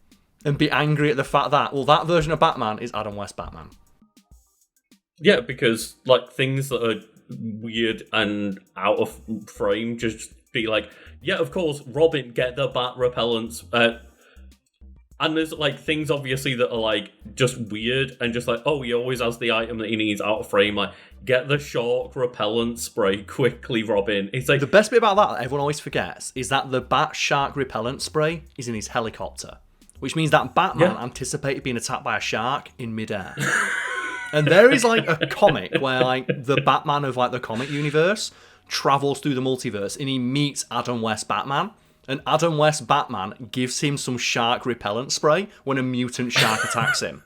and be angry at the fact that, well, that version of Batman is Adam West Batman. Yeah, because, like, things that are weird and out of frame just be like, yeah, of course, Robin, get the bat repellents. And there's, like, things, obviously, that are, like, just weird and just like, oh, he always has the item that he needs out of frame. Like, get the shark repellent spray quickly, Robin. It's like... The best bit about that everyone always forgets is that the bat shark repellent spray is in his helicopter. Which means that Batman anticipated being attacked by a shark in midair. And there is, like, a comic where, like, the Batman of, like, the comic universe travels through the multiverse and he meets Adam West Batman. And Adam West Batman gives him some shark repellent spray when a mutant shark attacks him.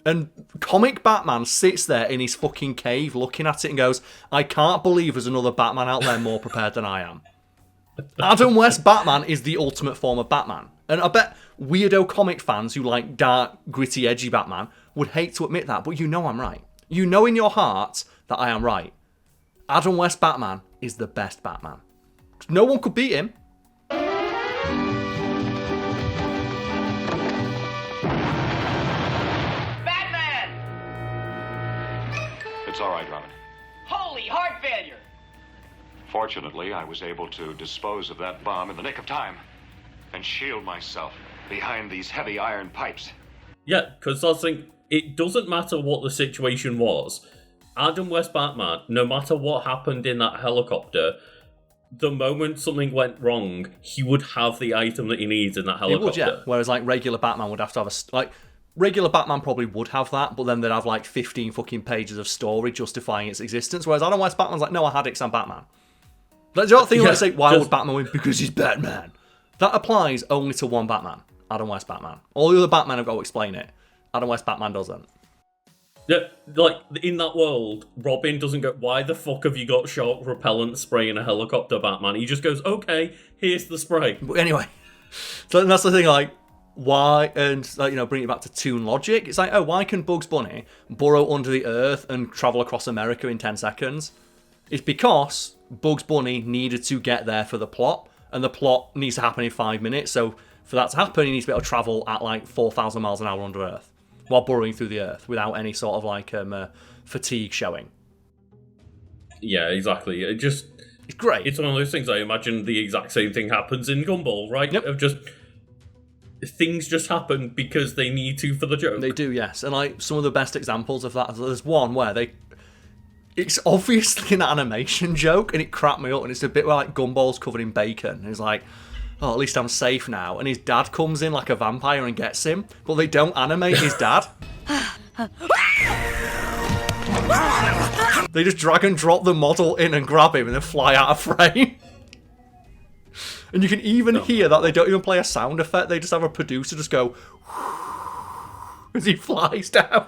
And comic Batman sits there in his fucking cave looking at it and goes, I can't believe there's another Batman out there more prepared than I am. Adam West Batman is the ultimate form of Batman. And I bet weirdo comic fans who like dark, gritty, edgy Batman would hate to admit that, but you know I'm right. You know in your heart that I am right. Adam West Batman is the best Batman. No one could beat him. Batman! It's all right, Robin. Holy heart failure! Fortunately, I was able to dispose of that bomb in the nick of time and shield myself behind these heavy iron pipes. Yeah, because I think it doesn't matter what the situation was. Adam West Batman, no matter what happened in that helicopter, the moment something went wrong, he would have the item that he needs in that helicopter. It would, yeah. Whereas, like, regular Batman would have to have a... Like, regular Batman probably would have that, but then they'd have, like, 15 fucking pages of story justifying its existence. Whereas Adam West Batman's like, no, I had it because I'm Batman. Like, do you not think, like, say, why would Batman win? Because he's Batman. That applies only to one Batman, Adam West Batman. All the other Batmen have got to explain it. Adam West Batman doesn't. Yeah, like, in that world, Robin doesn't go, why the fuck have you got shark repellent spray in a helicopter, Batman? He just goes, okay, here's the spray. But anyway, so that's the thing, like, why, and, like, you know, bring it back to toon logic, it's like, oh, why can Bugs Bunny burrow under the earth and travel across America in 10 seconds? It's because Bugs Bunny needed to get there for the plot, and the plot needs to happen in 5 minutes, so for that to happen, he needs to be able to travel at, like, 4,000 miles an hour under earth, while burrowing through the earth, without any sort of, like, fatigue showing. Yeah, exactly. It just... It's great. It's one of those things, I imagine the exact same thing happens in Gumball, right? Yep. Of just... Things just happen because they need to for the joke. They do, yes. And like some of the best examples of that, there's one where it's obviously an animation joke, and it cracked me up, and it's a bit where like Gumball's covered in bacon, and he's like, oh, at least I'm safe now. And his dad comes in like a vampire and gets him, but they don't animate his dad. They just drag and drop the model in and grab him and then fly out of frame. And you can even hear that they don't even play a sound effect. They just have a producer just go as he flies down.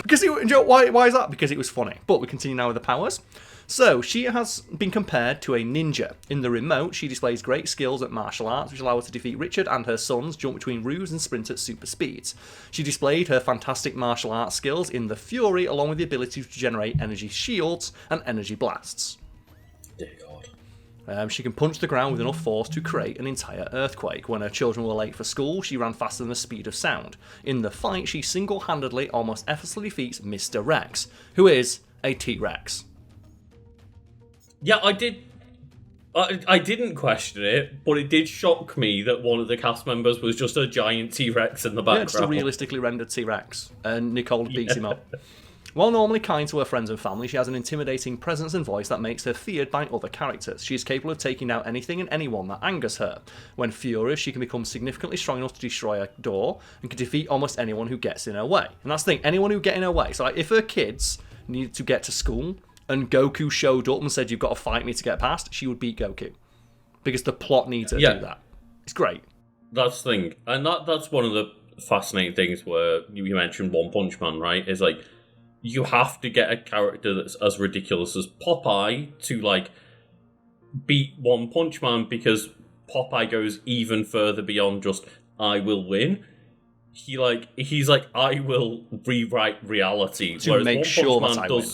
Because why is that? Because it was funny. But we continue now with the powers. So, she has been compared to a ninja. In the remote, she displays great skills at martial arts, which allow her to defeat Richard and her sons, jump between roofs and sprint at super speeds. She displayed her fantastic martial arts skills in the Fury, along with the ability to generate energy shields and energy blasts. Dear God. She can punch the ground with enough force to create an entire earthquake. When her children were late for school, she ran faster than the speed of sound. In the fight, she single-handedly, almost effortlessly defeats Mr. Rex, who is a T-Rex. Yeah, I didn't question it, but it did shock me that one of the cast members was just a giant T-Rex in the background. Yeah, just a realistically rendered T-Rex. And Nicole beats him up. While normally kind to her friends and family, she has an intimidating presence and voice that makes her feared by other characters. She is capable of taking out anything and anyone that angers her. When furious, she can become significantly strong enough to destroy a door and can defeat almost anyone who gets in her way. And that's the thing, anyone who gets in her way. So like, if her kids needed to get to school and Goku showed up and said, you've got to fight me to get past, she would beat Goku. Because the plot needs her to do that. It's great. That's the thing. And that's one of the fascinating things where you mentioned One Punch Man, right? Is like, you have to get a character that's as ridiculous as Popeye to, like, beat One Punch Man, because Popeye goes even further beyond just, I will win. He's like, I will rewrite reality. To make sure that I win.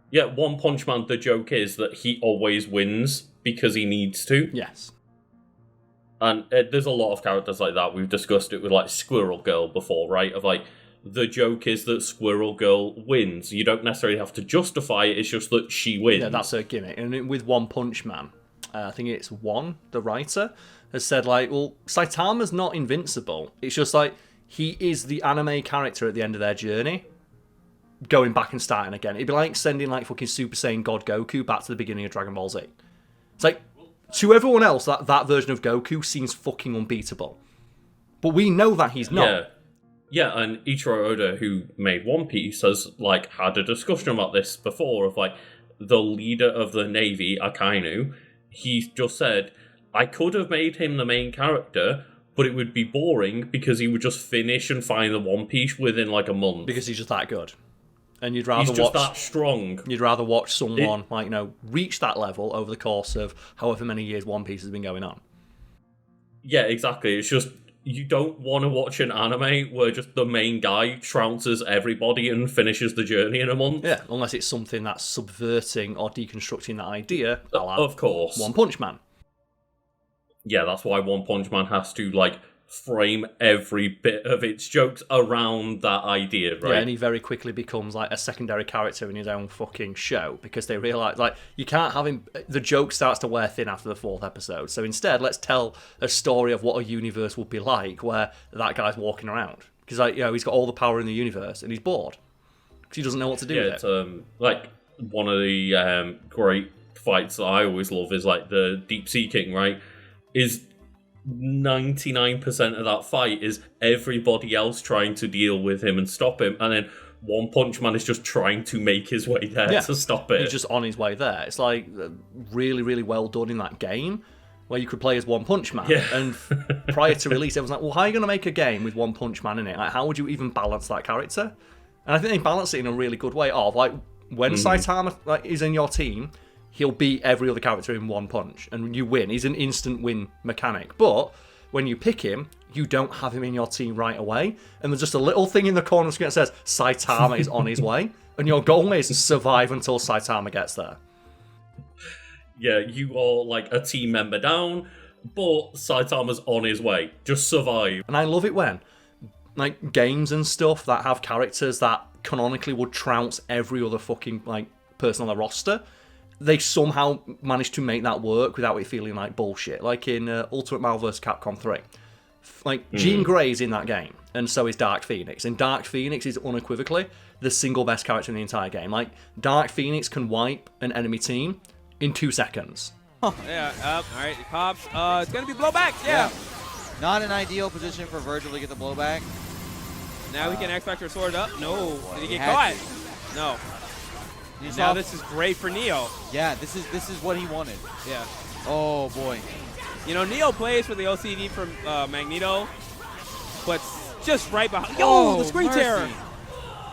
Yeah, One Punch Man, the joke is that he always wins because he needs to. Yes. And there's a lot of characters like that. We've discussed it with, like, Squirrel Girl before, right? Of, like, the joke is that Squirrel Girl wins. You don't necessarily have to justify it, it's just that she wins. Yeah, that's her gimmick. And with One Punch Man, I think it's One, the writer, has said, like, well, Saitama's not invincible. It's just, like, he is the anime character at the end of their journey. Going back and starting again. It'd be like sending like fucking Super Saiyan God Goku back to the beginning of Dragon Ball Z. It's like, to everyone else, that version of Goku seems fucking unbeatable. But we know that he's not. Yeah, and Ichiro Oda, who made One Piece, has like had a discussion about this before of like the leader of the Navy, Akainu. He just said, I could have made him the main character, but it would be boring because he would just finish and find the One Piece within like a month. Because he's just that good. And you'd rather he's just that strong. You'd rather watch someone reach that level over the course of however many years One Piece has been going on. Yeah, exactly. It's just you don't want to watch an anime where just the main guy trounces everybody and finishes the journey in a month. Yeah, unless it's something that's subverting or deconstructing that idea. Of course. One Punch Man. Yeah, that's why One Punch Man has to like frame every bit of its jokes around that idea, right? Yeah, and he very quickly becomes like a secondary character in his own fucking show because they realise like you can't have him. The joke starts to wear thin after the 4th episode. So instead, let's tell a story of what a universe would be like where that guy's walking around because like he's got all the power in the universe and he's bored because he doesn't know what to do with it. It's like one of the great fights that I always love is like the Deep Sea King, right? Is 99% of that fight is everybody else trying to deal with him and stop him, and then One Punch Man is just trying to make his way there to stop it. He's just on his way there. It's like really, really well done in that game where you could play as One Punch Man. Yeah. And prior to release, it was like, well, how are you going to make a game with One Punch Man in it? Like, how would you even balance that character? And I think they balance it in a really good way. Of like when Saitama is in your team, he'll beat every other character in one punch, and you win. He's an instant win mechanic. But when you pick him, you don't have him in your team right away, and there's just a little thing in the corner of the screen that says Saitama is on his way, and your goal is survive until Saitama gets there. Yeah, you are like a team member down, but Saitama's on his way. Just survive. And I love it when like games and stuff that have characters that canonically would trounce every other fucking like person on the roster, they somehow managed to make that work without it feeling like bullshit. Like in Ultimate Marvel vs. Capcom 3. Like, Jean Grey's in that game, and so is Dark Phoenix. And Dark Phoenix is unequivocally the single best character in the entire game. Like, Dark Phoenix can wipe an enemy team in 2 seconds. Oh, yeah, alright, it pops. It's gonna be blowback, yeah. Not an ideal position for Virgil to get the blowback. Now he can X-Factor sword up. No, did he he get had caught? No. You Now saw- this is great for Neo. Yeah, this is what he wanted. Yeah. Oh boy. You know, Neo plays for the OCD from Magneto, but just right behind. Yo, Oh, the screen mercy. tear.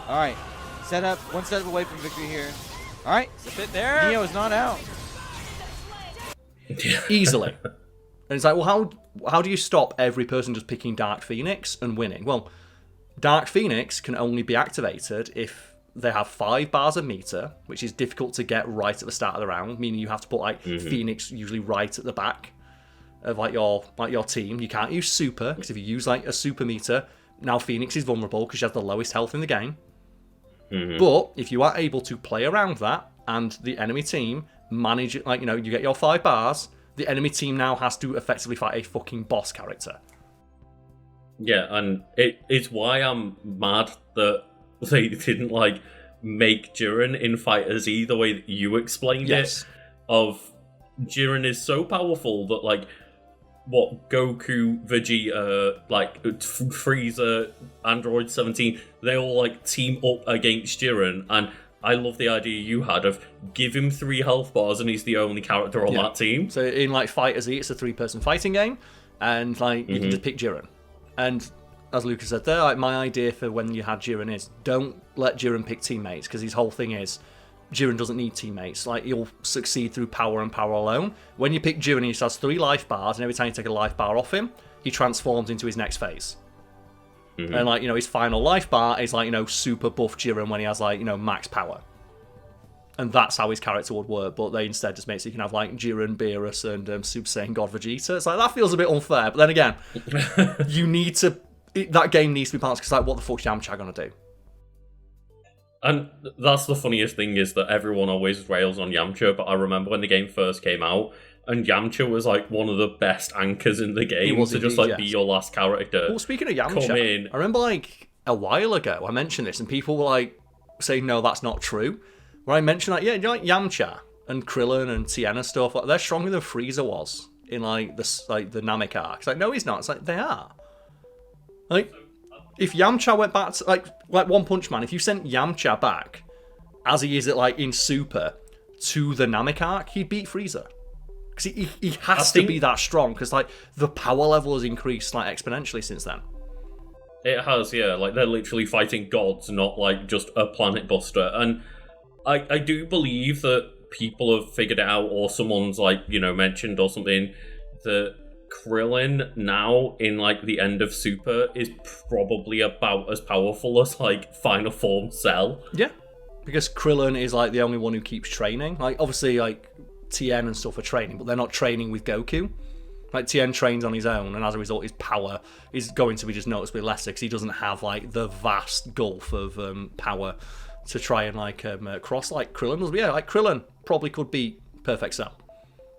All right, one step away from victory here. All right, the fit there. Neo is not out. Easily. And it's like, well, how do you stop every person just picking Dark Phoenix and winning? Well, Dark Phoenix can only be activated if they have 5 bars of meter, which is difficult to get right at the start of the round, meaning you have to put like Phoenix usually right at the back of like your team. You can't use super, because if you use like a super meter, now Phoenix is vulnerable because she has the lowest health in the game. But if you are able to play around that and the enemy team manage it, like, you know, you get your 5 bars, the enemy team now has to effectively fight a fucking boss character. Yeah, and it's why I'm mad that they didn't like make Jiren in Fighter Z the way that you explained it. Of Jiren is so powerful that like what Goku, Vegeta, like Frieza, Android 17, they all like team up against Jiren, and I love the idea you had of give him 3 health bars and he's the only character on that team. So in like Fighter Z, it's a 3-person fighting game, and like you can just pick Jiren. And as Lucas said there, like, my idea for when you had Jiren is don't let Jiren pick teammates, because his whole thing is Jiren doesn't need teammates. Like, he'll succeed through power and power alone. When you pick Jiren, he just has 3 life bars, and every time you take a life bar off him, he transforms into his next phase. And like, you know, his final life bar is like, you know, super buff Jiren when he has like, you know, max power. And that's how his character would work, but they instead just make so you can have like Jiren, Beerus, and Super Saiyan God Vegeta. It's like, that feels a bit unfair, but then again, you need to... that game needs to be balanced, because like, what the fuck's Yamcha gonna do? And that's the funniest thing, is that everyone always rails on Yamcha, but I remember when the game first came out, and Yamcha was like one of the best anchors in the game to just like be your last character. Well, speaking of Yamcha, come in. I remember like a while ago I mentioned this, and people were like saying, no, that's not true. Where I mentioned like, yeah, you know, like Yamcha and Krillin and Tien and stuff, like, they're stronger than Frieza was in like the Namek arc. It's like, no, he's not. It's like, they are. Like, if Yamcha went back to like One Punch Man, if you sent Yamcha back as he is at like in Super to the Namek arc, he'd beat Frieza. Because he has to be that strong, because like the power level has increased like exponentially since then. It has, yeah. Like, they're literally fighting gods, not like just a planet buster. And I do believe that people have figured it out, or someone's like, you know, mentioned or something, that Krillin now in like the end of Super is probably about as powerful as like Final Form Cell. Yeah, because Krillin is like the only one who keeps training. Like, obviously like Tien and stuff are training, but they're not training with Goku. Like, Tien trains on his own, and as a result his power is going to be just noticeably lesser, because he doesn't have like the vast gulf of power to try and like cross like Krillin does. But yeah, like Krillin probably could beat Perfect Cell.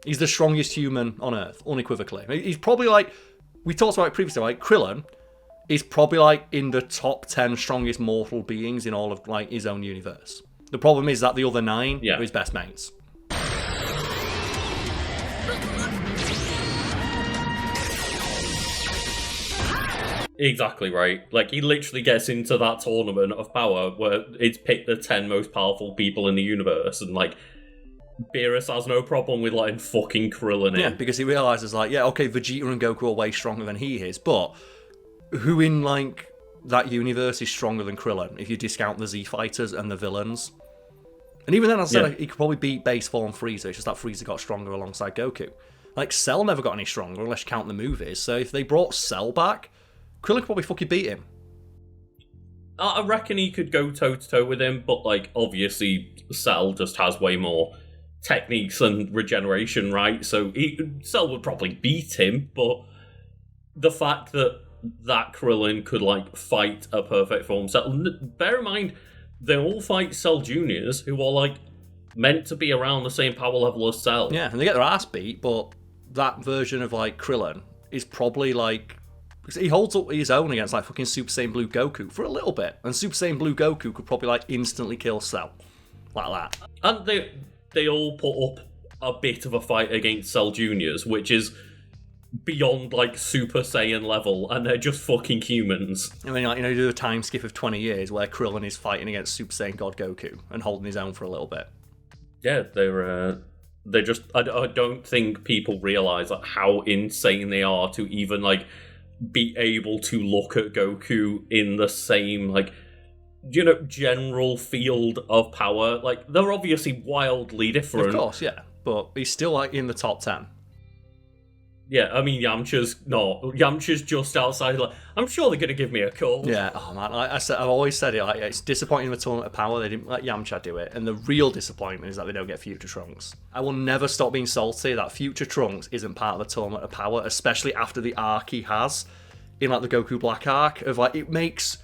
He's the strongest human on Earth, unequivocally. He's probably like, we talked about it previously, like Krillin is probably like in the top 10 strongest mortal beings in all of like his own universe. The problem is that the other 9 are his best mates. Exactly right. Like, he literally gets into that tournament of power where it's picked the 10 most powerful people in the universe, and like Beerus has no problem with letting fucking Krillin in. Yeah, because he realises like, yeah, okay, Vegeta and Goku are way stronger than he is, but who in like that universe is stronger than Krillin if you discount the Z fighters and the villains? And even then, I said he could probably beat base form Frieza. It's just that Frieza got stronger alongside Goku. Like, Cell never got any stronger unless you count the movies. So if they brought Cell back, Krillin could probably fucking beat him. I reckon he could go toe-to-toe with him, but, like, obviously Cell just has way more techniques and regeneration, right? So Cell would probably beat him, but the fact that Krillin could, like, fight a perfect form Cell... Bear in mind, they all fight Cell Juniors, who are, like, meant to be around the same power level as Cell. Yeah, and they get their ass beat, but that version of, like, Krillin is probably, like... He holds up his own against, like, fucking Super Saiyan Blue Goku for a little bit. And Super Saiyan Blue Goku could probably, like, instantly kill Cell. Like that. And they all put up a bit of a fight against Cell Juniors, which is beyond, like, Super Saiyan level, and they're just fucking humans. I mean, like, you know, you do a time skip of 20 years where Krillin is fighting against Super Saiyan God Goku and holding his own for a little bit. Yeah, they're just... I don't think people realise, like, how insane they are to even, like, be able to look at Goku in the same, like, you know, general field of power. Like, they're obviously wildly different. Of course, yeah. But he's still, like, in the top 10. Yeah, I mean, Yamcha's just outside. Like, I'm sure they're going to give me a call. Yeah, oh man, like I've always said it, like, it's disappointing in the Tournament of Power they didn't let Yamcha do it, and the real disappointment is that they don't get Future Trunks. I will never stop being salty that Future Trunks isn't part of the Tournament of Power, especially after the arc he has in, like, the Goku Black arc, of, like, it makes,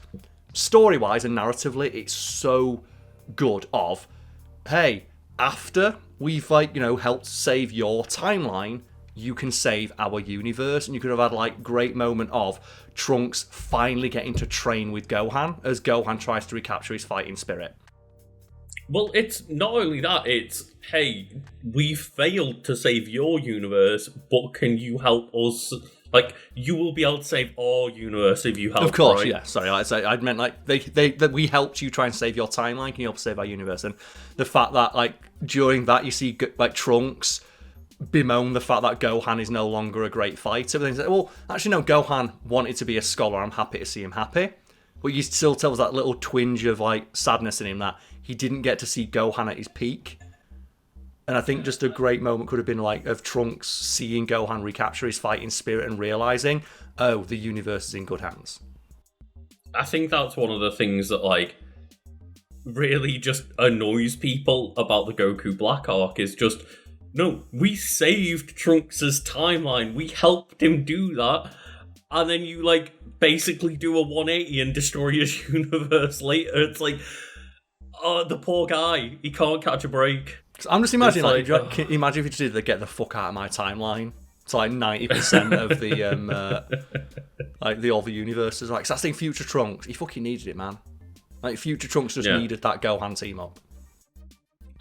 story-wise and narratively, it's so good of, hey, after we've, like, you know, helped save your timeline, you can save our universe. And you could have had, like, great moment of Trunks finally getting to train with Gohan as Gohan tries to recapture his fighting spirit. Well, it's not only that, it's, hey, we failed to save your universe, but can you help us? Like, you will be able to save our universe if you help. Of course, right? yeah. Sorry, I meant, like, that we helped you try and save your timeline. Can you help save our universe? And the fact that, like, during that you see, like, Trunks bemoan the fact that Gohan is no longer a great fighter. But then he's like, well, actually, no, Gohan wanted to be a scholar. I'm happy to see him happy. But you still tell us that little twinge of, like, sadness in him that he didn't get to see Gohan at his peak. And I think just a great moment could have been, like, of Trunks seeing Gohan recapture his fighting spirit and realising, oh, the universe is in good hands. I think that's one of the things that, like, really just annoys people about the Goku Black arc is just... No, we saved Trunks' timeline. We helped him do that. And then you, like, basically do a 180 and destroy his universe later. It's like, oh, the poor guy. He can't catch a break. I'm just imagining, like, imagine if you just did the get the fuck out of my timeline. It's like 90% of the, like, the other universes. Like, so that's in Future Trunks. He fucking needed it, man. Like, Future Trunks just needed that Gohan team up.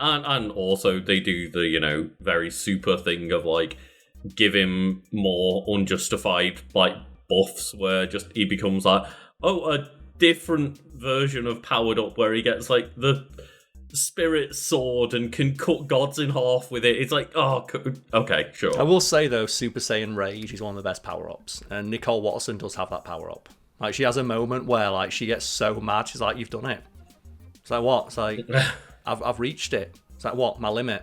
And also they do the, you know, very super thing of, like, give him more unjustified, like, buffs where just he becomes like, oh, a different version of powered up where he gets, like, the spirit sword and can cut gods in half with it. It's like, oh, okay, sure. I will say, though, Super Saiyan Rage is one of the best power-ups. And Nicole Watterson does have that power-up. Like, she has a moment where, like, she gets so mad, she's like, you've done it. It's like, what? It's like... I've reached it. It's like, what? My limit.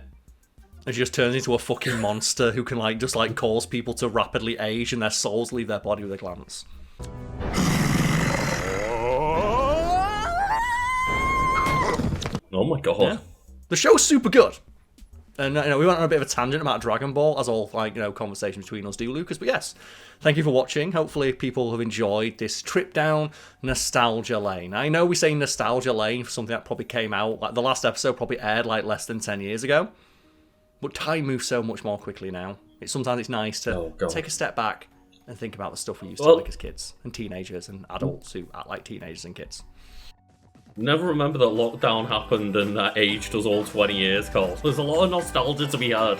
And she just turns into a fucking monster who can, like, just, like, cause people to rapidly age and their souls leave their body with a glance. Oh my god. Yeah. The show's super good. And, you know, we went on a bit of a tangent about Dragon Ball, as all, like, you know, conversation between us do, Lucas. But yes, thank you for watching. Hopefully people have enjoyed this trip down nostalgia lane. I know we say nostalgia lane for something that probably came out, like, the last episode probably aired, like, less than 10 years ago. But time moves so much more quickly now. Sometimes it's nice to take a step back and think about the stuff we used to like as kids and teenagers and adults who act like teenagers and kids. Never remember that lockdown happened and that aged us all 20 years, Karl. There's a lot of nostalgia to be had.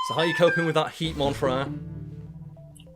So how are you coping with that heat, mon frere?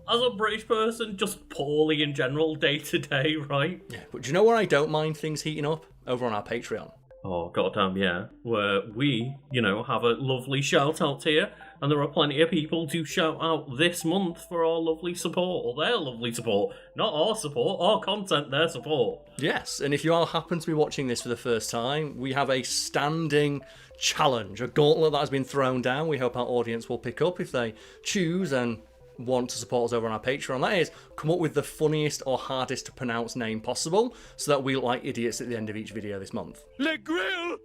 As a British person, just poorly in general, day to day, right? Yeah, but do you know where I don't mind things heating up? Over on our Patreon. Oh, goddamn, yeah. Where we, you know, have a lovely shout out here, and there are plenty of people to shout out this month for our lovely support, or their lovely support. Not our support, our content, their support. Yes, and if you all happen to be watching this for the first time, we have a standing challenge, a gauntlet that has been thrown down. We hope our audience will pick up if they choose and want to support us over on our Patreon. That is, come up with the funniest or hardest to pronounce name possible, so that we look like idiots at the end of each video this month. Le Grill!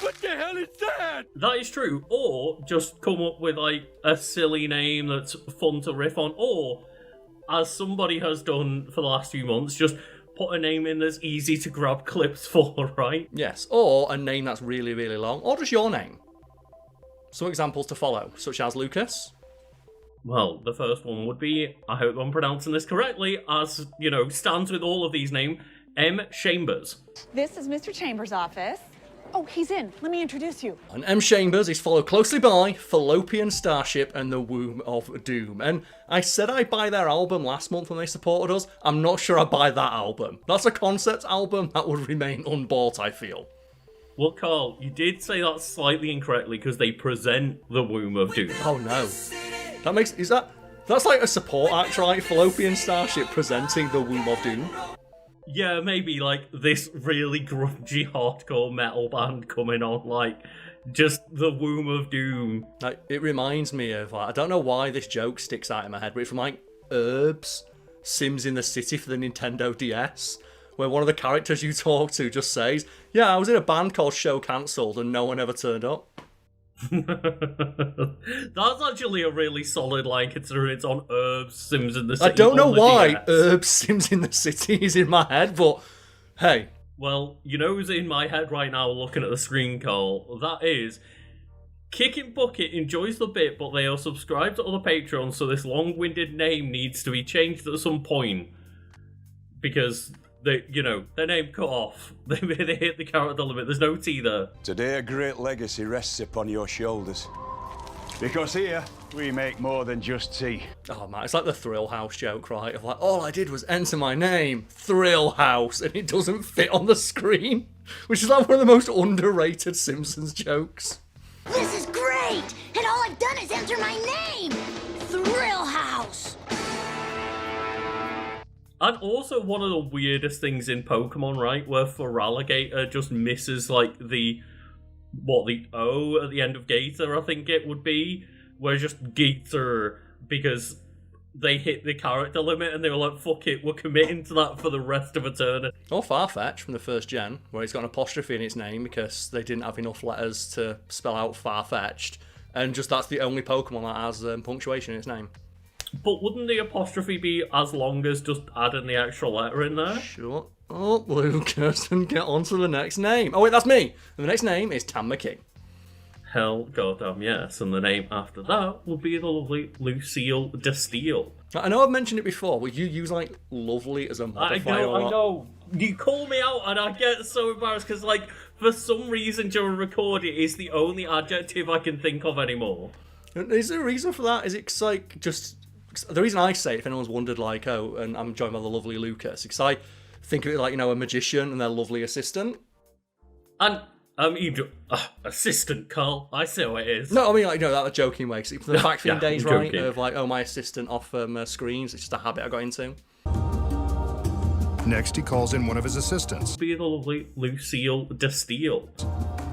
What the hell is that? That is true. Or just come up with like a silly name that's fun to riff on. Or, as somebody has done for the last few months, just put a name in that's easy to grab clips for, right? Yes, or a name that's really, really long, or just your name. Some examples to follow, such as Lucas. Well, the first one would be, I hope I'm pronouncing this correctly, as, you know, stands with all of these names, M. Chambers. This is Mr. Chambers' office. Oh, he's in. Let me introduce you. And M. Chambers is followed closely by Fallopian Starship and the Womb of Doom. And I said I'd buy their album last month when they supported us. I'm not sure I'd buy that album. That's a concept album that would remain unbought, I feel. Well, Carl, you did say that slightly incorrectly because they present the Womb of Doom. Oh, no. That's like a support act, right? Fallopian Starship presenting the Womb of Doom. Yeah, maybe like this really grungy hardcore metal band coming on, like just the Womb of Doom. Like, it reminds me of, like, I don't know why this joke sticks out in my head, but it's from like Herbs, Sims in the City for the Nintendo DS, where one of the characters you talk to just says, "Yeah, I was in a band called Show Cancelled and no one ever turned up." That's actually a really solid line considering it's on Herbs, Sims in the City. I don't know why DS. Herbs, Sims in the City is in my head, but hey. Well, you know who's in my head right now looking at the screen, Carl? That is Kicking Bucket enjoys the bit, but they are subscribed to other Patreons, so this long-winded name needs to be changed at some point. Because their name cut off. They hit the character limit. There's no T there. Today a great legacy rests upon your shoulders. Because here, we make more than just tea. Oh man, it's like the Thrill House joke, right? Of like, all I did was enter my name, Thrill House, and it doesn't fit on the screen. Which is like one of the most underrated Simpsons jokes. This is great! And all I've done is enter my name! Thrill House! And also one of the weirdest things in Pokemon, right? Where Feraligatr just misses like the O at the end of Gator, I think it would be. Where just Gator, because they hit the character limit and they were like, fuck it, we're committing to that for the rest of eternity. Or Farfetch from the first gen, where it's got an apostrophe in its name because they didn't have enough letters to spell out Farfetched. And just that's the only Pokemon that has punctuation in its name. But wouldn't the apostrophe be as long as just adding the actual letter in there? Shut up, Lucas, and get on to the next name. Oh wait, that's me. And the next name is Tamaki. Hell goddamn yes, and the name after that would be the lovely Lucille DeSteele. I know I've mentioned it before, but you use like lovely as a modifier. I know. You call me out and I get so embarrassed because like for some reason during recording it's the only adjective I can think of anymore. Is there a reason for that? Is it like just... The reason I say it, if anyone's wondered, like, oh, and I'm joined by the lovely Lucas, because I think of it like, a magician and their lovely assistant. And, assistant, Karl. I see how it is. No, I mean, like, that a joking way. Because the back in days, joking. Right, of like, oh, my assistant off screens. It's just a habit I got into. Next, he calls in one of his assistants. Be the lovely Lucille DeSteele.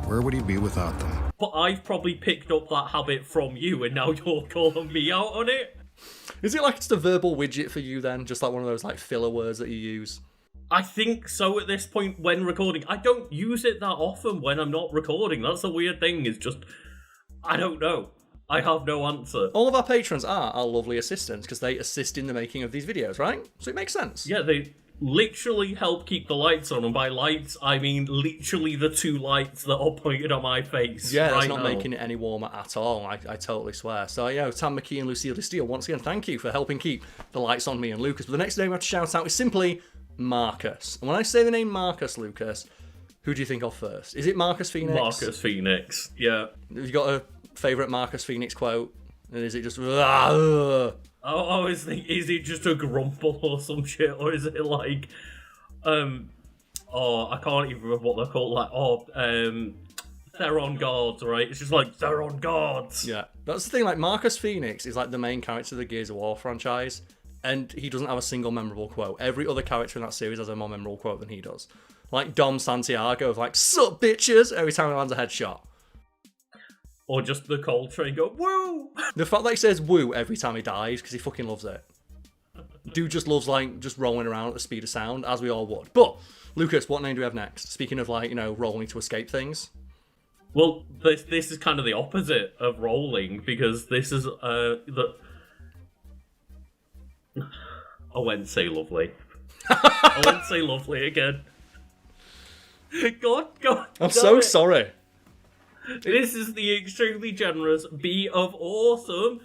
Where would he be without them? But I've probably picked up that habit from you, and now you're calling me out on it. Is it like it's a verbal widget for you then? Just like one of those like filler words that you use? I think so at this point when recording. I don't use it that often when I'm not recording. That's the weird thing, is just, I don't know. I have no answer. All of our patrons are our lovely assistants because they assist in the making of these videos, right? So it makes sense. Yeah, they literally help keep the lights on, and by lights I mean literally the two lights that are pointed on my face. Yeah, right it's not now. making it any warmer at all. I totally swear. So Tam McKee and Lucille DeSteele, once again, thank you for helping keep the lights on me and Lucas. But the next name I have to shout out is simply Marcus. And when I say the name Marcus, Lucas, who do you think of first? Is it Marcus Phoenix? Marcus Phoenix, yeah. Have you got a favourite Marcus Phoenix quote? And is it just... I always think, is it just a grumble or some shit, or is it like, I can't even remember what they're called, Theron Guards, right? It's just like, Theron Guards! Yeah, that's the thing, like, Marcus Phoenix is like the main character of the Gears of War franchise, and he doesn't have a single memorable quote. Every other character in that series has a more memorable quote than he does. Like Dom Santiago of like, sup bitches, every time he lands a headshot. Or just the Coltrane go, woo! The fact that he says woo every time he dies, because he fucking loves it. Dude just loves, like, just rolling around at the speed of sound, as we all would. But, Lucas, what name do we have next? Speaking of, like, rolling to escape things. Well, this is kind of the opposite of rolling, because this is the. I went to say lovely. I went to say lovely again. God. I'm so sorry. This is the extremely generous B of awesome,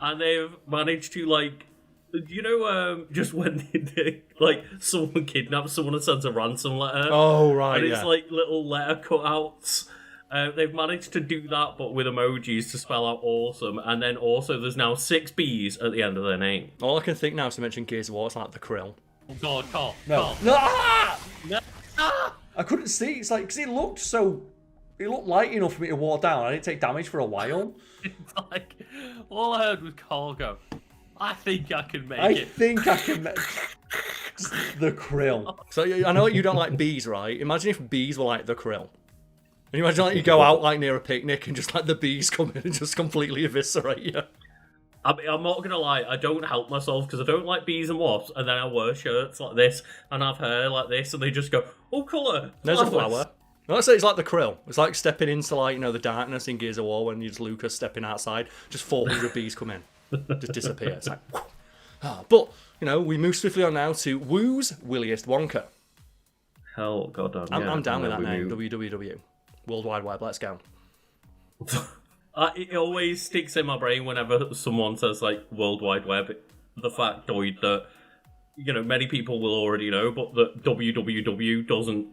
and they've managed to, like, you know, just when they like someone kidnaps someone and sends a ransom letter. Oh right, and it's yeah. like little letter cutouts. They've managed to do that, but with emojis to spell out awesome, and then also there's now 6 B's at the end of their name. All I can think now is to mention Gears of War. It's like the Krill. Oh God, Karl. No. Karl. No. Ah! No. Ah! I couldn't see. It's like because it looked light enough for me to walk down. I didn't take damage for a while. It's like all I heard was Karl go, I think I can make I it. think I can make the Krill. So I know you don't like bees, right? Imagine if bees were like the Krill. And you imagine like you go out like near a picnic and just like the bees come in and just completely eviscerate you. I'm not gonna lie, I don't help myself because I don't like bees and wasps, and then I wear shirts like this and have hair like this, and they just go, oh, colour. There's a flower. I'd say it's like the Krill. It's like stepping into like, you know, the darkness in Gears of War when you just Lucas stepping outside, just 400 bees come in, just disappear. It's like, but you know, we move swiftly on now to Woo's Williest Wonka. Hell, goddamn. I'm down with that name. WWW. World Wide Web. Let's go. It always sticks in my brain whenever someone says like World Wide Web. The factoid that, you know, many people will already know, but that WWW doesn't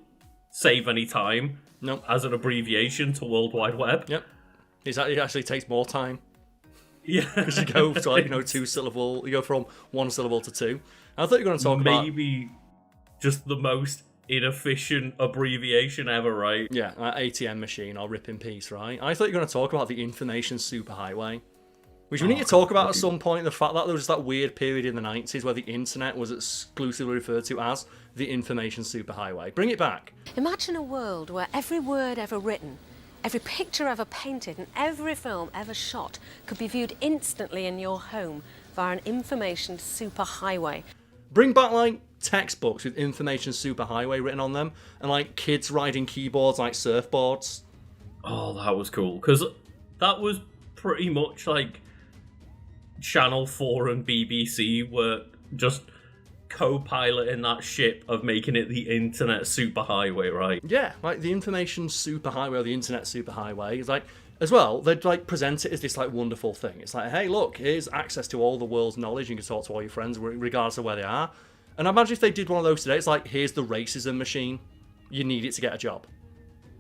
save any time as an abbreviation to World Wide Web. Yep. It actually takes more time. Yeah. Because you go to like, you know, 2 syllable, you go from 1 syllable to 2. I thought you were going to talk about... Maybe just the most inefficient abbreviation ever, right? Yeah, ATM machine or rip in peace, right? I thought you were going to talk about the information superhighway. Which we need to talk about at some point, the fact that there was that weird period in the 90s where the internet was exclusively referred to as the information superhighway. Bring it back. Imagine a world where every word ever written, every picture ever painted, and every film ever shot could be viewed instantly in your home via an information superhighway. Bring back, like, textbooks with information superhighway written on them, and, like, kids riding keyboards like surfboards. Oh, that was cool, because that was pretty much, like, Channel 4 and BBC were just co-piloting that ship of making it the internet superhighway, right? Yeah, like the information superhighway or the internet superhighway is like, as well, they'd like present it as this like wonderful thing. It's like, hey, look, here's access to all the world's knowledge. You can talk to all your friends regardless of where they are. And I imagine if they did one of those today, it's like, here's the racism machine. You need it to get a job.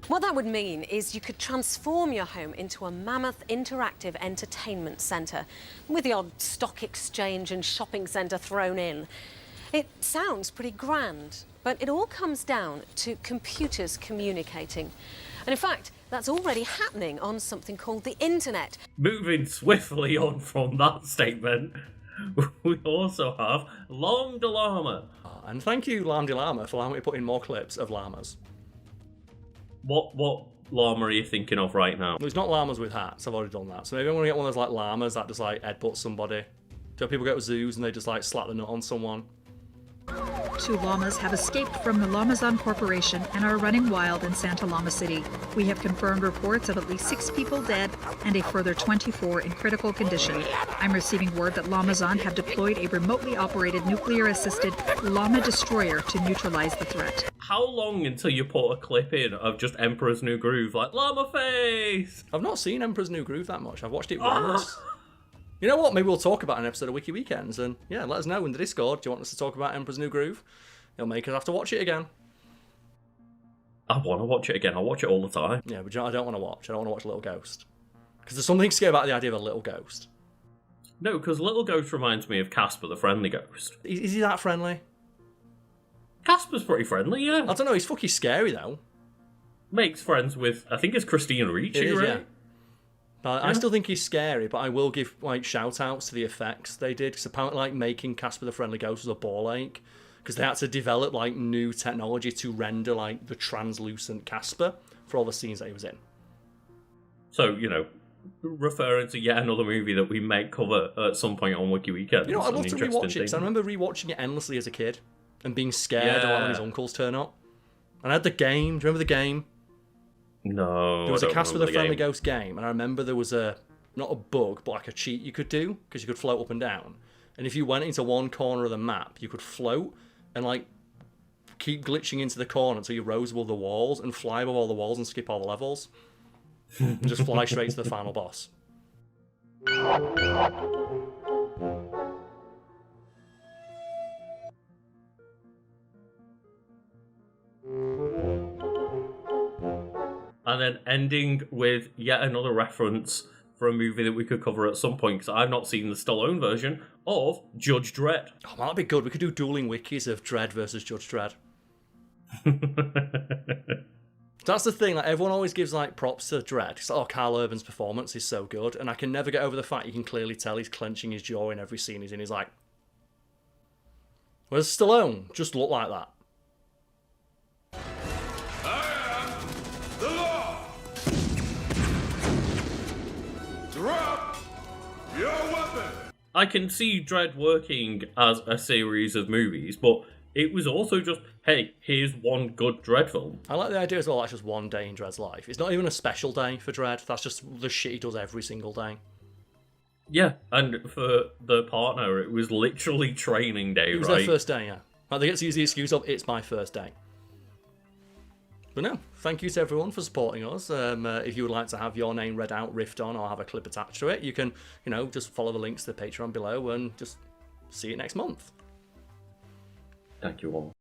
What that would mean is you could transform your home into a mammoth interactive entertainment centre, with the odd stock exchange and shopping centre thrown in. It sounds pretty grand, but it all comes down to computers communicating. And in fact, that's already happening on something called the internet. Moving swiftly on from that statement, we also have Llama de Llama. And thank you, Llama de Llama, for allowing me to put in more clips of llamas. What llama are you thinking of right now? It's not llamas with hats, I've already done that. So maybe I'm going to get one of those like llamas that just like headbutt somebody. Do people go to zoos and they just like slap the nut on someone? 2 llamas have escaped from the Lamazon Corporation and are running wild in Santa Llama City. We have confirmed reports of at least 6 people dead and a further 24 in critical condition. I'm receiving word that Lamazon have deployed a remotely operated nuclear-assisted llama destroyer to neutralize the threat. How long until you put a clip in of just Emperor's New Groove, like, llama face? I've not seen Emperor's New Groove that much. I've watched it once. You know what? Maybe we'll talk about an episode of Wiki Weekends, and yeah, let us know in the Discord. Do you want us to talk about Emperor's New Groove? It'll make us have to watch it again. I want to watch it again. I watch it all the time. Yeah, but you know, I don't want to watch. I don't want to watch Little Ghost. Because there's something scary about the idea of a little ghost. No, because Little Ghost reminds me of Casper the Friendly Ghost. Is he that friendly? Casper's pretty friendly, yeah. I don't know, he's fucking scary though. Makes friends with, I think it's Christina Ricci, right? Yeah. I still think he's scary, but I will give like shout outs to the effects they did, because apparently like making Casper the Friendly Ghost was a ball ache, because they had to develop like new technology to render like the translucent Casper for all the scenes that he was in. So, you know, referring to yet another movie that we may cover at some point on Wiki Weekend. You know, I'd love to rewatch it, because I remember rewatching it endlessly as a kid and being scared when his uncles turn up. And I had the game. Do you remember the game? No. There was I a don't Cast with remember a the Friendly game. Ghost game, and I remember there was not a bug, but like a cheat you could do, because you could float up and down. And if you went into one corner of the map, you could float and like keep glitching into the corner until you rose above the walls and fly above all the walls and skip all the levels. And just fly straight to the final boss. And then ending with yet another reference for a movie that we could cover at some point, because I've not seen the Stallone version of Judge Dredd. Oh, that'd be good. We could do dueling wikis of Dredd versus Judge Dredd. That's the thing, like everyone always gives like props to Dredd. It's like, oh, Karl Urban's performance is so good, and I can never get over the fact you can clearly tell he's clenching his jaw in every scene he's in. He's like, whereas Stallone just looked like that. The law! Drop your weapon! I can see Dredd working as a series of movies, but it was also just, hey, here's one good Dredd film. I like the idea as well, that's just one day in Dredd's life. It's not even a special day for Dredd, that's just the shit he does every single day. Yeah, and for the partner, it was literally training day, It was right? their first day, yeah. Like, they get to use the excuse of, it's my first day. But no, thank you to everyone for supporting us. If you would like to have your name read out, riffed on, or have a clip attached to it, you can, just follow the links to the Patreon below and just see it next month. Thank you all.